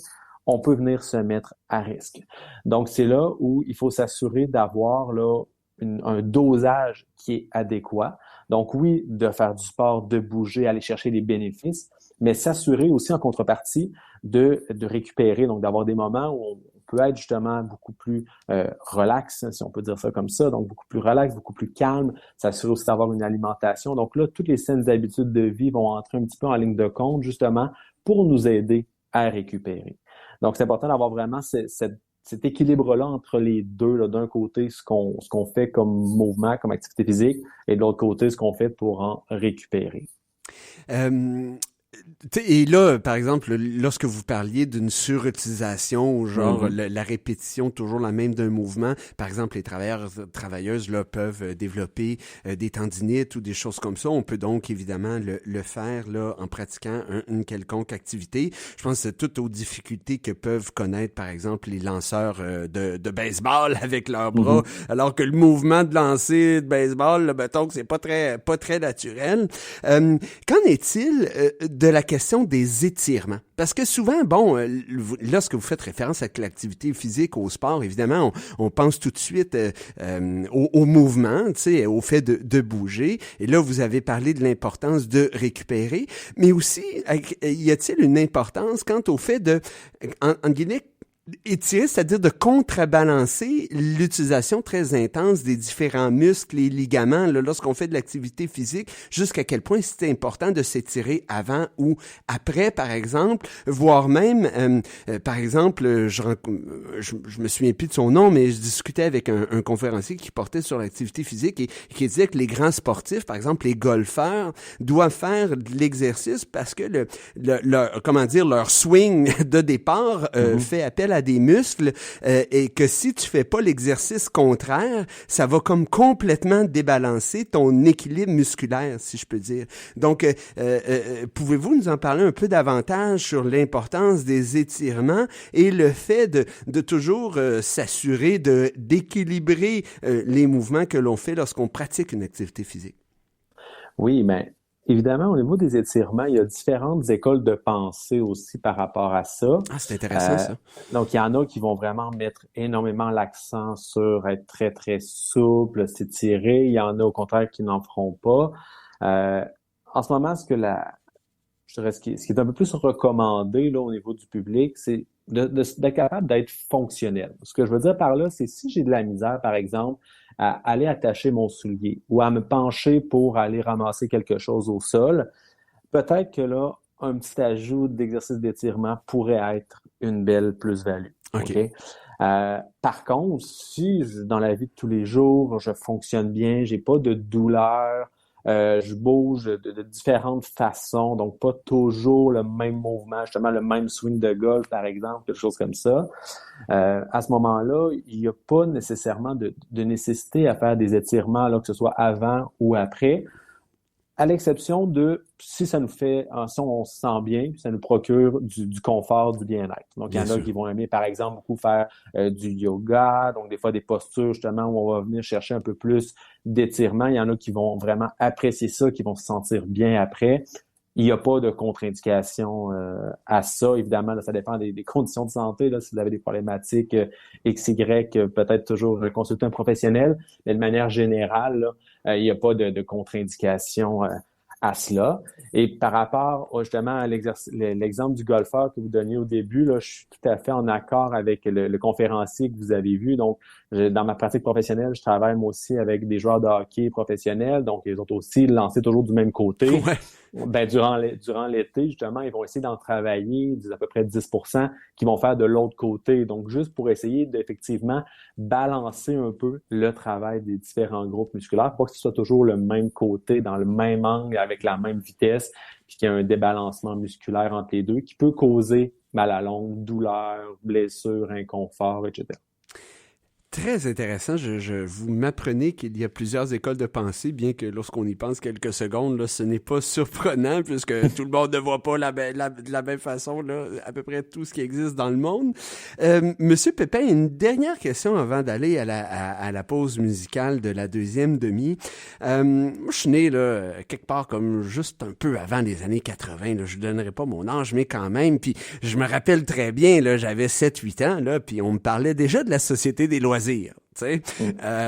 on peut venir se mettre à risque. Donc, c'est là où il faut s'assurer d'avoir là un dosage qui est adéquat. Donc oui, de faire du sport, de bouger, aller chercher les bénéfices, mais s'assurer aussi en contrepartie de récupérer, donc d'avoir des moments où on peut être justement beaucoup plus relax, si on peut dire ça comme ça, donc beaucoup plus relax, beaucoup plus calme, s'assurer aussi d'avoir une alimentation. Donc là, toutes les saines habitudes de vie vont entrer un petit peu en ligne de compte, justement, pour nous aider à récupérer. Donc, c'est important d'avoir vraiment cet équilibre-là entre les deux, là, d'un côté, ce qu'on fait comme mouvement, comme activité physique, et de l'autre côté, ce qu'on fait pour en récupérer. Et là, par exemple, lorsque vous parliez d'une surutilisation, genre la répétition toujours la même d'un mouvement, par exemple, les travailleuses là peuvent développer des tendinites ou des choses comme ça. On peut donc évidemment le faire là en pratiquant une quelconque activité. Je pense que c'est tout aux difficultés que peuvent connaître, par exemple, les lanceurs de baseball avec leurs bras, alors que le mouvement de lancer de baseball, là, mettons que c'est pas très naturel. Qu'en est-il de la question des étirements? Parce que souvent, bon, lorsque vous faites référence à l'activité physique, au sport, évidemment, on pense tout de suite au mouvement, tu sais, au fait de bouger. Et là, vous avez parlé de l'importance de récupérer, mais aussi, y a-t-il une importance quant au fait de, en guillemets, étirer, c'est-à-dire de contrebalancer l'utilisation très intense des différents muscles et ligaments là, lorsqu'on fait de l'activité physique, jusqu'à quel point c'est important de s'étirer avant ou après, par exemple, voire même, par exemple, je me souviens plus de son nom, mais je discutais avec un conférencier qui portait sur l'activité physique et qui disait que les grands sportifs, par exemple les golfeurs, doivent faire de l'exercice parce que leur swing de départ fait appel à des muscles et que si tu fais pas l'exercice contraire, ça va comme complètement débalancer ton équilibre musculaire, si je peux dire. Donc, pouvez-vous nous en parler un peu davantage sur l'importance des étirements et le fait de toujours s'assurer d'équilibrer les mouvements que l'on fait lorsqu'on pratique une activité physique? Oui, mais évidemment, au niveau des étirements, il y a différentes écoles de pensée aussi par rapport à ça. Ah, c'est intéressant, ça. Donc, il y en a qui vont vraiment mettre énormément l'accent sur être très, très souple, s'étirer. Il y en a, au contraire, qui n'en feront pas. En ce moment, ce qui est un peu plus recommandé là, au niveau du public, c'est d'être capable d'être fonctionnel. Ce que je veux dire par là, c'est si j'ai de la misère, par exemple, à aller attacher mon soulier ou à me pencher pour aller ramasser quelque chose au sol, peut-être que là, un petit ajout d'exercice d'étirement pourrait être une belle plus-value. Okay? Par contre, si dans la vie de tous les jours, je fonctionne bien, j'ai pas de douleur, je bouge de différentes façons, donc pas toujours le même mouvement, justement le même swing de golf, par exemple, quelque chose comme ça. À ce moment-là, il n'y a pas nécessairement de nécessité à faire des étirements, là, que ce soit avant ou après, à l'exception de si ça nous fait, si on se sent bien, ça nous procure du confort, du bien-être. Donc, il y en a qui vont aimer, par exemple, beaucoup faire du yoga, donc des fois des postures, justement, où on va venir chercher un peu plus d'étirement. Il y en a qui vont vraiment apprécier ça, qui vont se sentir bien après. Il n'y a pas de contre-indication à ça. Évidemment, là, ça dépend des conditions de santé. Là, si vous avez des problématiques XY, peut-être toujours consulter un professionnel. Mais de manière générale, là, il n'y a pas de contre-indication à cela. Et par rapport justement à l'exemple du golfeur que vous donniez au début, là, je suis tout à fait en accord avec le conférencier que vous avez vu. Donc, dans ma pratique professionnelle, je travaille moi aussi avec des joueurs de hockey professionnels. Donc, ils ont aussi lancé toujours du même côté. Ouais. Ben, durant l'été, justement, ils vont essayer d'en travailler, à peu près 10% qui vont faire de l'autre côté. Donc, juste pour essayer d'effectivement balancer un peu le travail des différents groupes musculaires, pas que ce soit toujours le même côté, dans le même angle, avec la même vitesse, puis qu'il y a un débalancement musculaire entre les deux qui peut causer mal à longue, douleur, blessure, inconfort, etc. Très intéressant. Vous m'apprenez qu'il y a plusieurs écoles de pensée, bien que lorsqu'on y pense quelques secondes, là, ce n'est pas surprenant puisque tout le monde ne voit pas de la même façon là, à peu près tout ce qui existe dans le monde. Monsieur Pépin, une dernière question avant d'aller à la pause musicale de la deuxième demi. Moi, je suis né là, quelque part comme juste un peu avant les années 80. Là, je ne donnerai pas mon âge, mais quand même. Puis je me rappelle très bien, là, j'avais 7-8 ans, là, puis on me parlait déjà de la Société des loisirs. tu sais.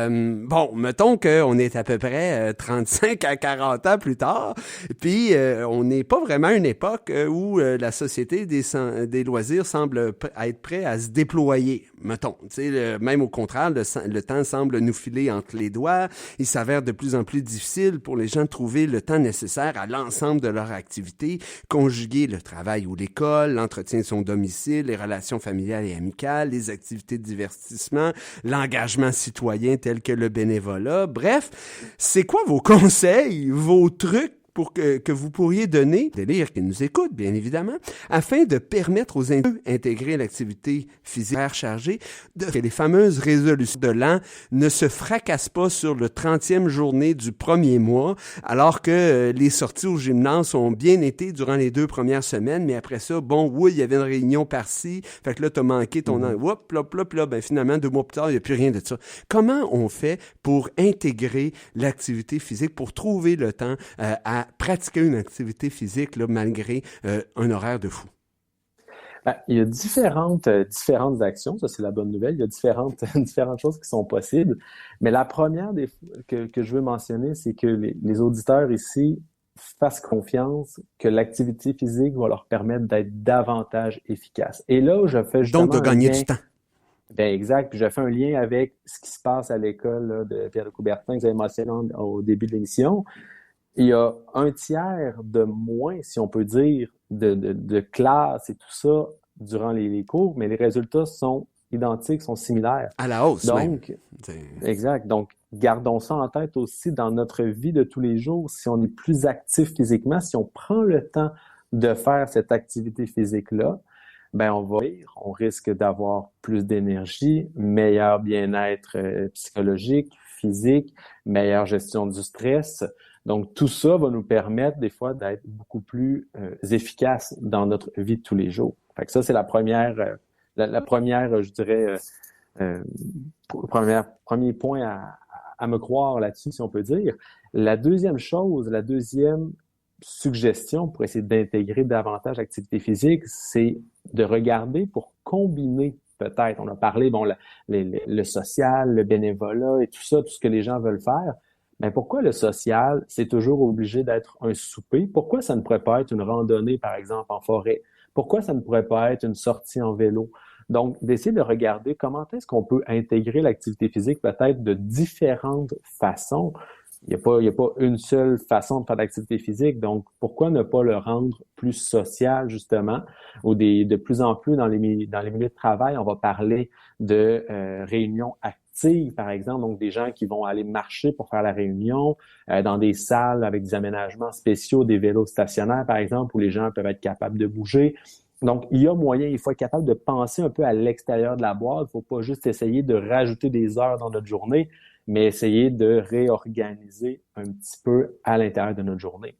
Bon, mettons qu'on est à peu près 35 à 40 ans plus tard, puis on n'est pas vraiment à une époque où la société des loisirs semble être prêt à se déployer, mettons. Tu sais, même au contraire, le temps semble nous filer entre les doigts. Il s'avère de plus en plus difficile pour les gens de trouver le temps nécessaire à l'ensemble de leur activité, conjuguer le travail ou l'école, l'entretien de son domicile, les relations familiales et amicales, les activités de divertissement, l'engagement citoyen tel que le bénévolat. Bref, c'est quoi vos conseils, vos trucs pour que vous pourriez donner, des livres qui nous écoutent, bien évidemment, afin de permettre aux individus d'intégrer l'activité physique chargée, que les fameuses résolutions de l'an ne se fracassent pas sur le 30e journée du premier mois, alors que les sorties au gymnase ont bien été durant les 2 premières semaines, mais après ça, bon, oui, il y avait une réunion par-ci, fait que là, t'as manqué ton an, hop, là, ben finalement, 2 mois plus tard, il n'y a plus rien de ça. Comment on fait pour intégrer l'activité physique, pour trouver le temps à pratiquer une activité physique là, malgré un horaire de fou? Ben, il y a différentes actions, ça c'est la bonne nouvelle, il y a différentes choses qui sont possibles, mais la première que je veux mentionner, c'est que les auditeurs ici fassent confiance que l'activité physique va leur permettre d'être davantage efficace. Et là, je fais justement donc de gagner du temps. Ben exact, puis je fais un lien avec ce qui se passe à l'école là, de Pierre de Coubertin que vous avez mentionné au début de l'émission. Il y a un tiers de moins, si on peut dire, de classe et tout ça durant les cours, mais les résultats sont identiques, sont similaires. À la hausse, donc, exact. Donc, gardons ça en tête aussi dans notre vie de tous les jours. Si on est plus actif physiquement, si on prend le temps de faire cette activité physique-là, ben on risque d'avoir plus d'énergie, meilleur bien-être psychologique, physique, meilleure gestion du stress. Donc, tout ça va nous permettre, des fois, d'être beaucoup plus efficaces dans notre vie de tous les jours. Fait que ça, c'est la première, je dirais, premier point à me croire là-dessus, si on peut dire. La deuxième suggestion pour essayer d'intégrer davantage l'activité physique, c'est de regarder pour combiner peut-être. On a parlé, le social, le bénévolat et tout ça, tout ce que les gens veulent faire. Mais pourquoi le social, c'est toujours obligé d'être un souper? Pourquoi ça ne pourrait pas être une randonnée, par exemple, en forêt? Pourquoi ça ne pourrait pas être une sortie en vélo? Donc, d'essayer de regarder comment est-ce qu'on peut intégrer l'activité physique peut-être de différentes façons. Il n'y a pas une seule façon de faire d'activité physique, donc pourquoi ne pas le rendre plus social, justement, ou de plus en plus dans les milieux de travail, on va parler de réunions actives, par exemple, donc des gens qui vont aller marcher pour faire la réunion, dans des salles avec des aménagements spéciaux, des vélos stationnaires, par exemple, où les gens peuvent être capables de bouger. Donc, il y a moyen, il faut être capable de penser un peu à l'extérieur de la boîte, il ne faut pas juste essayer de rajouter des heures dans notre journée, mais essayer de réorganiser un petit peu à l'intérieur de notre journée.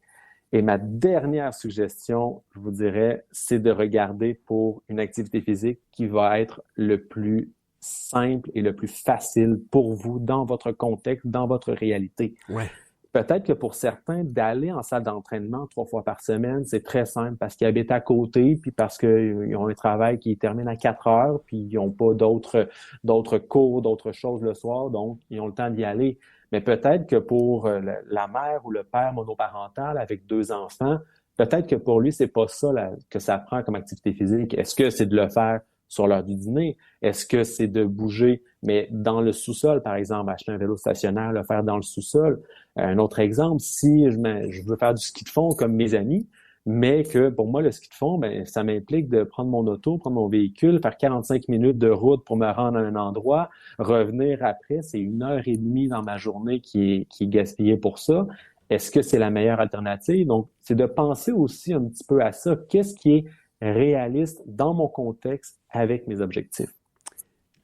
Et ma dernière suggestion, je vous dirais, c'est de regarder pour une activité physique qui va être le plus simple et le plus facile pour vous dans votre contexte, dans votre réalité. Ouais. Peut-être que pour certains, d'aller en salle d'entraînement 3 fois par semaine, c'est très simple parce qu'ils habitent à côté, puis parce qu'ils ont un travail qui termine à 4 heures, puis ils n'ont pas d'autres cours, d'autres choses le soir, donc ils ont le temps d'y aller. Mais peut-être que pour la mère ou le père monoparental avec 2 enfants, peut-être que pour lui, c'est pas ça que ça prend comme activité physique. Est-ce que c'est de le faire sur l'heure du dîner? Est-ce que c'est de bouger, mais dans le sous-sol, par exemple, acheter un vélo stationnaire, le faire dans le sous-sol? Un autre exemple, si je veux faire du ski de fond comme mes amis, mais que pour moi, le ski de fond, ça m'implique de prendre mon auto, prendre mon véhicule, faire 45 minutes de route pour me rendre à un endroit, revenir après, c'est 1h30 dans ma journée qui est gaspillée pour ça. Est-ce que c'est la meilleure alternative? Donc, c'est de penser aussi un petit peu à ça. Qu'est-ce qui est réaliste dans mon contexte avec mes objectifs?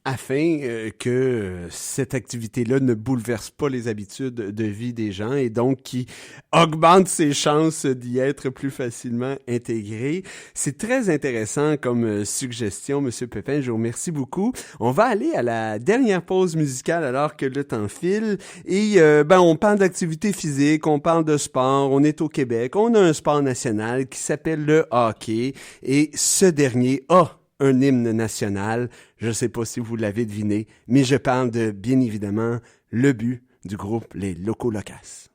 Afin que cette activité-là ne bouleverse pas les habitudes de vie des gens et donc qui augmente ses chances d'y être plus facilement intégré. C'est très intéressant comme suggestion, Monsieur Pépin. Je vous remercie beaucoup. On va aller à la dernière pause musicale alors que le temps file. Et on parle d'activité physique, on parle de sport. On est au Québec. On a un sport national qui s'appelle le hockey et ce dernier a un hymne national. Je ne sais pas si vous l'avez deviné, mais je parle de, bien évidemment, Le But du groupe Les Locaux Locass.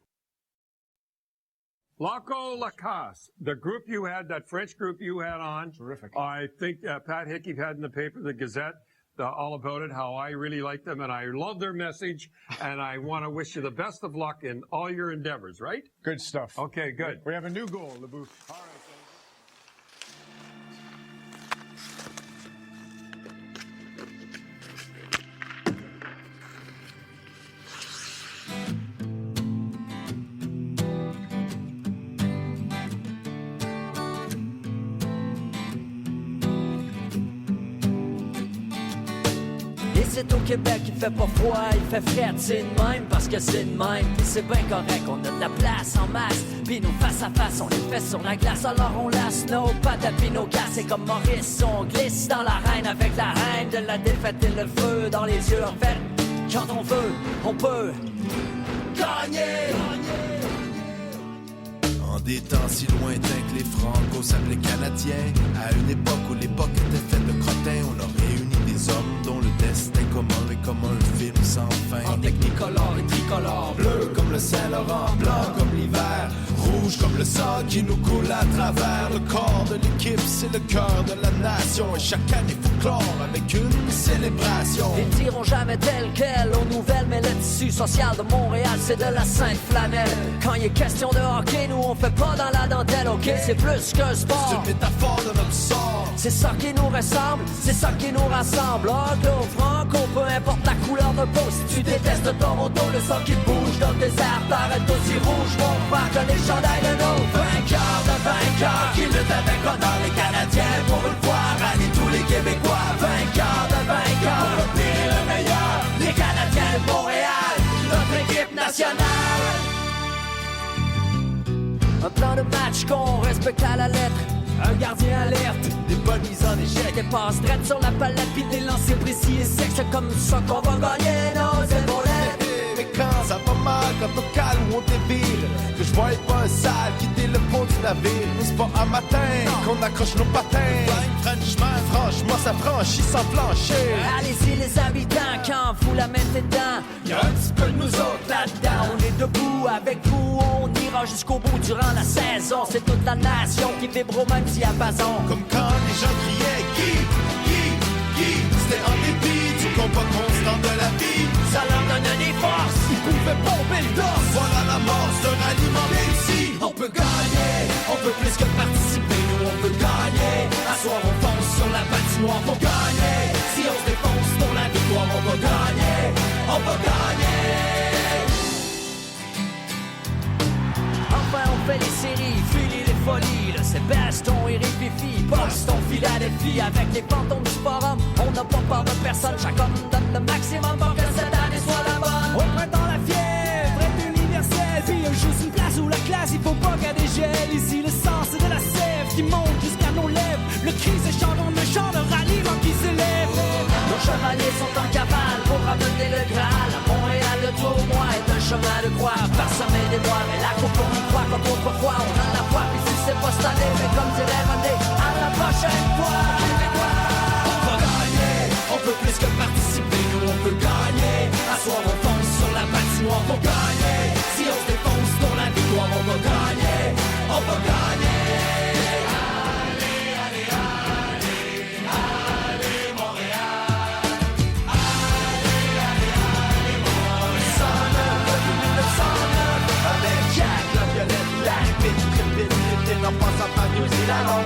Loco Lacasse, the group you had, that French group you had on. Terrific. I think Pat Hickey had in the paper, the Gazette, all about it, how I really like them, and I love their message, and I want to wish you the best of luck in all your endeavors, right? Good stuff. Okay, good. We have a new goal, LeBouf. All right. C'est au Québec, il fait pas froid, il fait frais, c'est de même parce que c'est de même. Pis c'est bien correct, on a de la place en masse. Pis nos face à face, on les fait sur la glace. Alors on lasse nos pattes pis nos casses. C'est comme Maurice, on glisse dans l'arène avec la haine de la défaite et le feu dans les yeux. En fait, quand on veut, on peut gagner. En des temps si lointains que les Franco savent les Canadiens, à une époque où l'époque était faite de crottins, on a réuni des hommes dont le destin commun est comme un film sans fin. En technicolore et tricolore, bleu comme le Saint-Laurent, blanc comme l'hiver, rouge comme le sang qui nous coule à travers. Le corps de l'équipe, c'est le cœur de la nation, et chaque année faut clore avec une célébration. Ils diront jamais tel quel aux nouvelles, mais le tissu social de Montréal, c'est de la sainte flanelle. Quand il est question de hockey, nous on fait pas dans la dentelle, ok? C'est plus qu'un sport, c'est une métaphore de notre sort. C'est ça qui nous ressemble, c'est ça qui nous rassemble. Anglo, franco, peu importe la couleur de peau. Si tu détestes Toronto, le sang qui bouge dans tes airs t'arrête aussi rouge, mon frère, que les chandails de nos vainqueurs de vainqueurs qui luttent avec honneur les Canadiens pour une fois rallier tous les Québécois. Vainqueurs de vainqueurs, pour le pire et le meilleur, les Canadiens de Montréal, notre équipe nationale. Un plan de match qu'on respecte à la lettre. Un gardien alerte, des bonnes mises en échec. Des passes drettes sur la palette, puis des lancers précis et secs. C'est comme ça qu'on va gagner nos épaulettes. Mais quand ça va mal, quand on cale ou on dévire, que je voyais pas un sale quitter le pont du navire. C'est pas un matin qu'on accroche nos patins. Franchement ça franchit sans plancher. Allez-y les habitants, quand vous la mettez dedans, y'a un petit peu de nous autres là-dedans. On est debout avec vous, on ira jusqu'au bout durant la saison. C'est toute la nation qui vibre au même diapason. Comme quand les gens criaient Guy, c'était en dépit du combat constant de la vie. Ça leur donne des forces, ils pouvaient bomber le dos. Voilà l'amorce d'un ralliement réussi. On peut gagner, on peut plus que participer. Nous on peut gagner, à soir on fonce sur la patinoire pour gagner. Si on se défonce pour la victoire, on va gagner, on va gagner. Enfin on fait les séries, filer les folies. Là c'est Baston et Rififi, Boston, Philadelphie. Avec les fantômes du forum, on n'a pas peur de personne. Chaque homme donne le maximum pour que cette année soit la bonne. Au printemps la fièvre est universelle. Puis il y a juste une place où la classe, il faut pas qu'elle dégèle. Ici le sang c'est de la sève qui monte jusqu'à nos lèvres. Le cri s'échante en un chant de ralliement qui s'élève. Nos chevaliers sont en cavale pour ramener le Graal. À Montréal le tournoi est un chemin de croix, parsemé des doigts. Mais la coupe on y croit quand autrefois on a la foi. Puis si c'est pas cette année, mais comme dirait René, à la prochaine fois. On va gagner, on peut plus que participer. Nous on peut gagner, à soir on fonce sur la patinoire pour gagner. Si on se défonce pour la victoire, on va gagner, on va gagner. En passant par New Zealand, on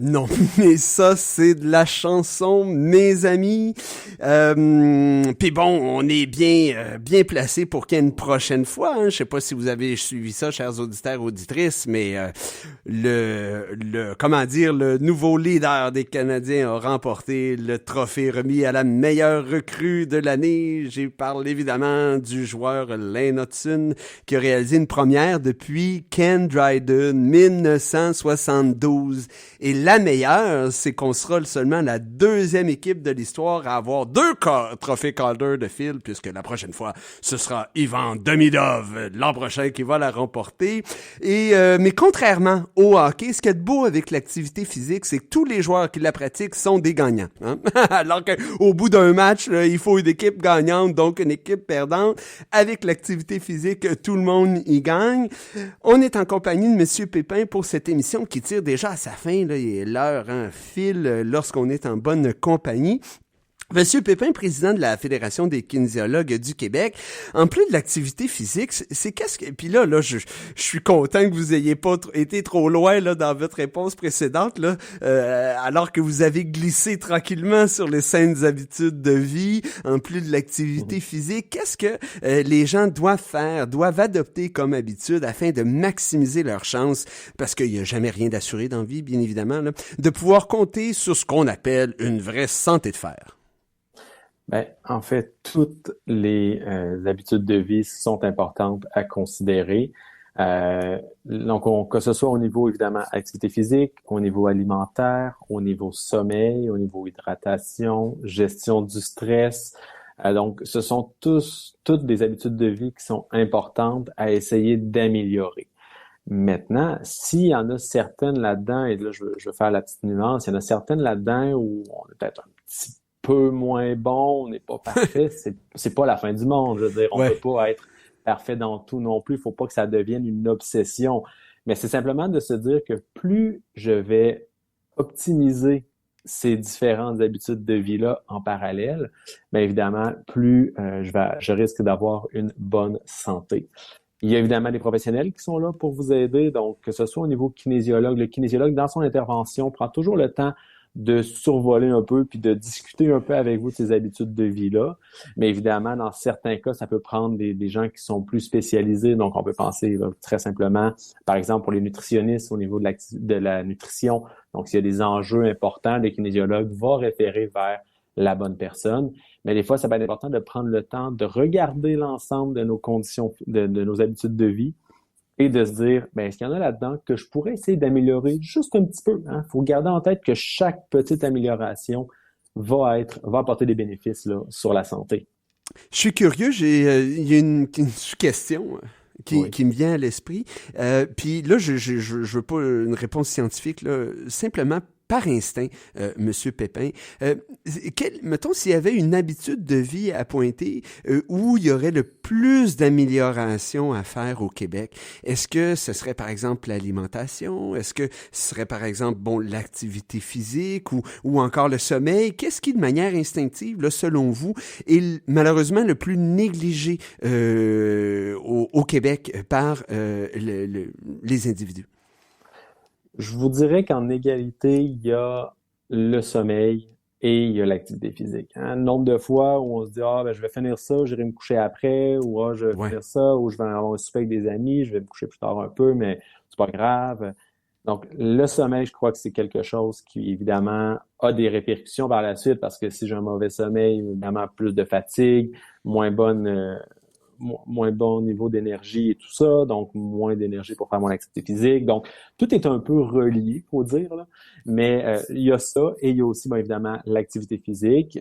Non, mais ça, c'est de la chanson, mes amis. Puis bon, on est bien placé pour qu'il y ait une prochaine fois. Hein. Je sais pas si vous avez suivi ça, chers auditeurs, auditrices, mais le nouveau leader des Canadiens a remporté le trophée remis à la meilleure recrue de l'année. J'ai parlé évidemment du joueur Lane Hutson qui a réalisé une première depuis Ken Dryden, 1972. Et la meilleure, c'est qu'on sera seulement la deuxième équipe de l'histoire à avoir 2 trophées Calder de fil, puisque la prochaine fois, ce sera Ivan Demidov l'an prochain qui va la remporter. Mais contrairement au hockey, ce qui est beau avec l'activité physique, c'est que tous les joueurs qui la pratiquent sont des gagnants. Hein? Alors qu'au bout d'un match, là, il faut une équipe gagnante, donc une équipe perdante. Avec l'activité physique, tout le monde y gagne. On est en compagnie de Monsieur Pépin pour cette émission qui tire déjà à sa fin. Là, et l'heure file lorsqu'on est en bonne compagnie. Monsieur Pépin, président de la Fédération des kinésiologues du Québec, en plus de l'activité physique, c'est qu'est-ce que... Puis là, je suis content que vous ayez pas été trop loin là dans votre réponse précédente, là, alors que vous avez glissé tranquillement sur les saines habitudes de vie, en plus de l'activité physique. Qu'est-ce que les gens doivent adopter comme habitude afin de maximiser leurs chances, parce qu'il n'y a jamais rien d'assuré dans la vie, bien évidemment, là, de pouvoir compter sur ce qu'on appelle une vraie santé de fer? Ben, en fait, toutes les habitudes de vie sont importantes à considérer. Donc, que ce soit au niveau, évidemment, activité physique, au niveau alimentaire, au niveau sommeil, au niveau hydratation, gestion du stress. Donc, ce sont toutes des habitudes de vie qui sont importantes à essayer d'améliorer. Maintenant, s'il y en a certaines là-dedans, et là, je veux faire la petite nuance, il y en a certaines là-dedans où on est peut-être un petit peu moins bon, on n'est pas parfait, c'est pas la fin du monde. Je veux dire, on peut pas être parfait dans tout non plus. Il faut pas que ça devienne une obsession. Mais c'est simplement de se dire que plus je vais optimiser ces différentes habitudes de vie-là en parallèle, bien évidemment, plus je risque d'avoir une bonne santé. Il y a évidemment des professionnels qui sont là pour vous aider. Donc, que ce soit au niveau kinésiologue, le kinésiologue, dans son intervention, prend toujours le temps de survoler un peu puis de discuter un peu avec vous de ces habitudes de vie-là. Mais évidemment, dans certains cas, ça peut prendre des gens qui sont plus spécialisés. Donc, on peut penser là, très simplement, par exemple, pour les nutritionnistes au niveau de la nutrition. Donc, s'il y a des enjeux importants, le kinésiologue va référer vers la bonne personne. Mais des fois, ça va être important de prendre le temps de regarder l'ensemble de nos conditions, de nos habitudes de vie et de se dire, ben, est-ce qu'il y en a là-dedans que je pourrais essayer d'améliorer juste un petit peu? Hein? Faut garder en tête que chaque petite amélioration va apporter des bénéfices là, sur la santé. Je suis curieux, il y a une question qui me vient à l'esprit. Puis là, je veux pas une réponse scientifique, là, simplement par instinct, Monsieur Pépin, mettons s'il y avait une habitude de vie à pointer où il y aurait le plus d'améliorations à faire au Québec, est-ce que ce serait par exemple l'alimentation? Est-ce que ce serait par exemple l'activité physique ou encore le sommeil? Qu'est-ce qui, de manière instinctive, là, selon vous, est malheureusement le plus négligé au Québec par les individus? Je vous dirais qu'en égalité, il y a le sommeil et il y a l'activité physique. Hein? Le nombre de fois où on se dit « Ah, ben je vais finir ça, j'irai me coucher après » ou « Ah, je vais finir ça » ou « Je vais avoir un souper avec des amis, je vais me coucher plus tard un peu, mais c'est pas grave. » Donc, le sommeil, je crois que c'est quelque chose qui, évidemment, a des répercussions par la suite parce que si j'ai un mauvais sommeil, évidemment, plus de fatigue, moins bon niveau d'énergie et tout ça, donc moins d'énergie pour faire mon activité physique. Donc, tout est un peu relié, faut dire, là. Mais il y a ça et il y a aussi, bien évidemment, l'activité physique.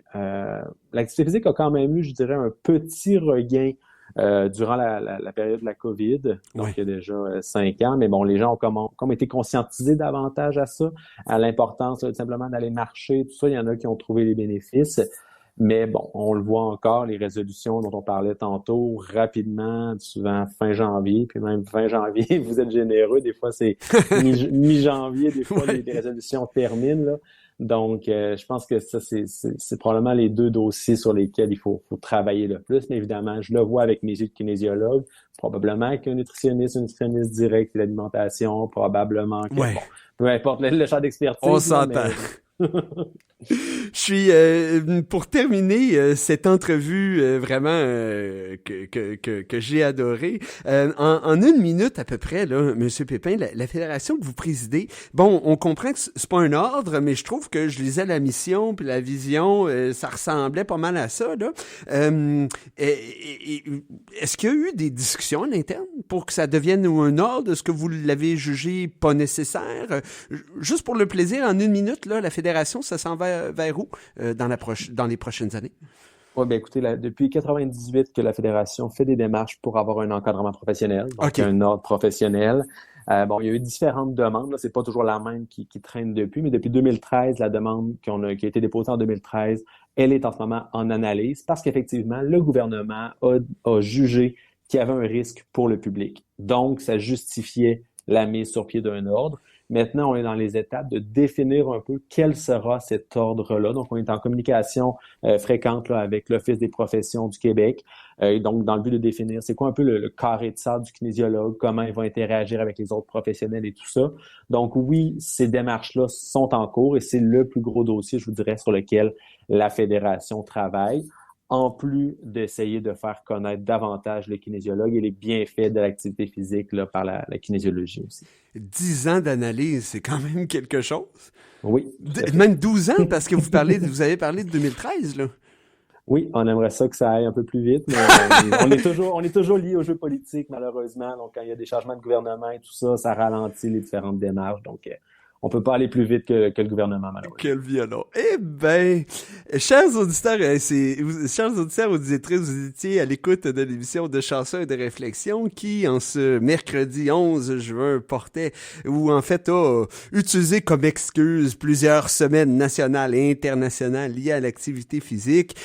L'activité physique a quand même eu, je dirais, un petit regain durant la période de la COVID, donc il y a déjà 5 ans. Mais bon, les gens ont comme été conscientisés davantage à ça, à l'importance là, simplement d'aller marcher, tout ça. Il y en a qui ont trouvé les bénéfices. Mais bon, on le voit encore, les résolutions dont on parlait tantôt, rapidement, souvent fin janvier, puis même fin janvier, vous êtes généreux, des fois c'est mi-janvier, des fois les résolutions terminent, là. Donc, je pense que ça, c'est probablement les 2 dossiers sur lesquels il faut travailler le plus. Mais évidemment, je le vois avec mes yeux de kinésiologue, probablement qu'un nutritionniste direct, l'alimentation, probablement que, bon, peu importe le champ d'expertise. On s'entend. Mais... Je suis pour terminer cette entrevue vraiment que j'ai adorée en 1 minute à peu près là, Monsieur Pépin, la fédération que vous présidez, bon, on comprend que c'est pas un ordre, mais je trouve que je lisais la mission puis la vision, ça ressemblait pas mal à ça là. Est-ce qu'il y a eu des discussions à l'interne pour que ça devienne un ordre? Est-ce que vous l'avez jugé pas nécessaire? Juste pour le plaisir, en 1 minute là, la fédération, ça s'en va vers où dans les prochaines années? Oui, bien écoutez, depuis 1998 que la Fédération fait des démarches pour avoir un encadrement professionnel, donc un ordre professionnel. Bon, il y a eu différentes demandes, là, c'est pas toujours la même qui traîne depuis, mais depuis 2013, la demande qui a été déposée en 2013, elle est en ce moment en analyse parce qu'effectivement, le gouvernement a jugé qu'il y avait un risque pour le public. Donc, ça justifiait la mise sur pied d'un ordre. Maintenant, on est dans les étapes de définir un peu quel sera cet ordre-là. Donc, on est en communication fréquente là, avec l'Office des professions du Québec. Donc, dans le but de définir c'est quoi un peu le carré de sable du kinésiologue, comment il va interagir avec les autres professionnels et tout ça. Donc, oui, ces démarches-là sont en cours et c'est le plus gros dossier, je vous dirais, sur lequel la Fédération travaille, en plus d'essayer de faire connaître davantage le kinésiologue et les bienfaits de l'activité physique là, par la kinésiologie aussi. 10 ans d'analyse, c'est quand même quelque chose. Oui. Même 12 ans, parce que vous avez parlé de 2013, là. Oui, on aimerait ça que ça aille un peu plus vite, mais on est toujours lié aux jeux politiques, malheureusement. Donc, quand il y a des changements de gouvernement et tout ça, ça ralentit les différentes démarches. Donc, on peut pas aller plus vite que le gouvernement, malheureusement. Quel violon. Eh ben, chers auditeurs, auditrices, vous étiez à l'écoute de l'émission de Chansons et de réflexion qui, en ce mercredi 11 juin, portait, ou en fait a utilisé comme excuse plusieurs semaines nationales et internationales liées à l'activité physique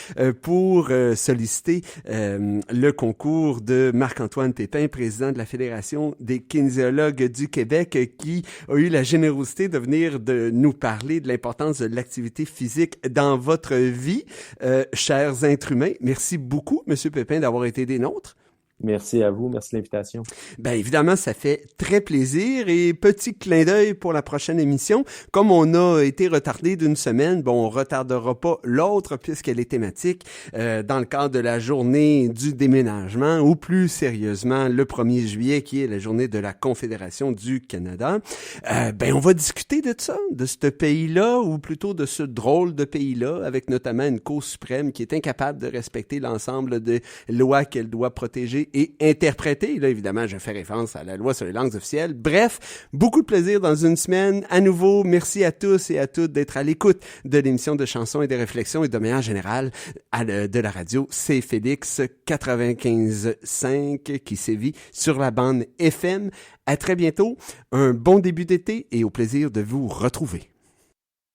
pour solliciter le concours de Marc-Antoine Pépin, président de la Fédération des kinésiologues du Québec, qui a eu la générosité de venir de nous parler de l'importance de l'activité physique dans votre vie. Chers êtres humains, merci beaucoup, Monsieur Pépin, d'avoir été des nôtres. Merci à vous, merci de l'invitation. Ben évidemment, ça fait très plaisir et petit clin d'œil pour la prochaine émission. Comme on a été retardé d'une semaine, bon, on retardera pas l'autre puisqu'elle est thématique dans le cadre de la journée du déménagement ou plus sérieusement le 1er juillet qui est la journée de la Confédération du Canada. Ben on va discuter de ça, de ce pays-là ou plutôt de ce drôle de pays-là avec notamment une Cour suprême qui est incapable de respecter l'ensemble des lois qu'elle doit protéger et interpréter. Là, évidemment, je fais référence à la loi sur les langues officielles. Bref, beaucoup de plaisir dans une semaine. À nouveau, merci à tous et à toutes d'être à l'écoute de l'émission de chansons et de réflexions et de manière générale de la radio. C'est Félix 95.5 qui sévit sur la bande FM. À très bientôt. Un bon début d'été et au plaisir de vous retrouver.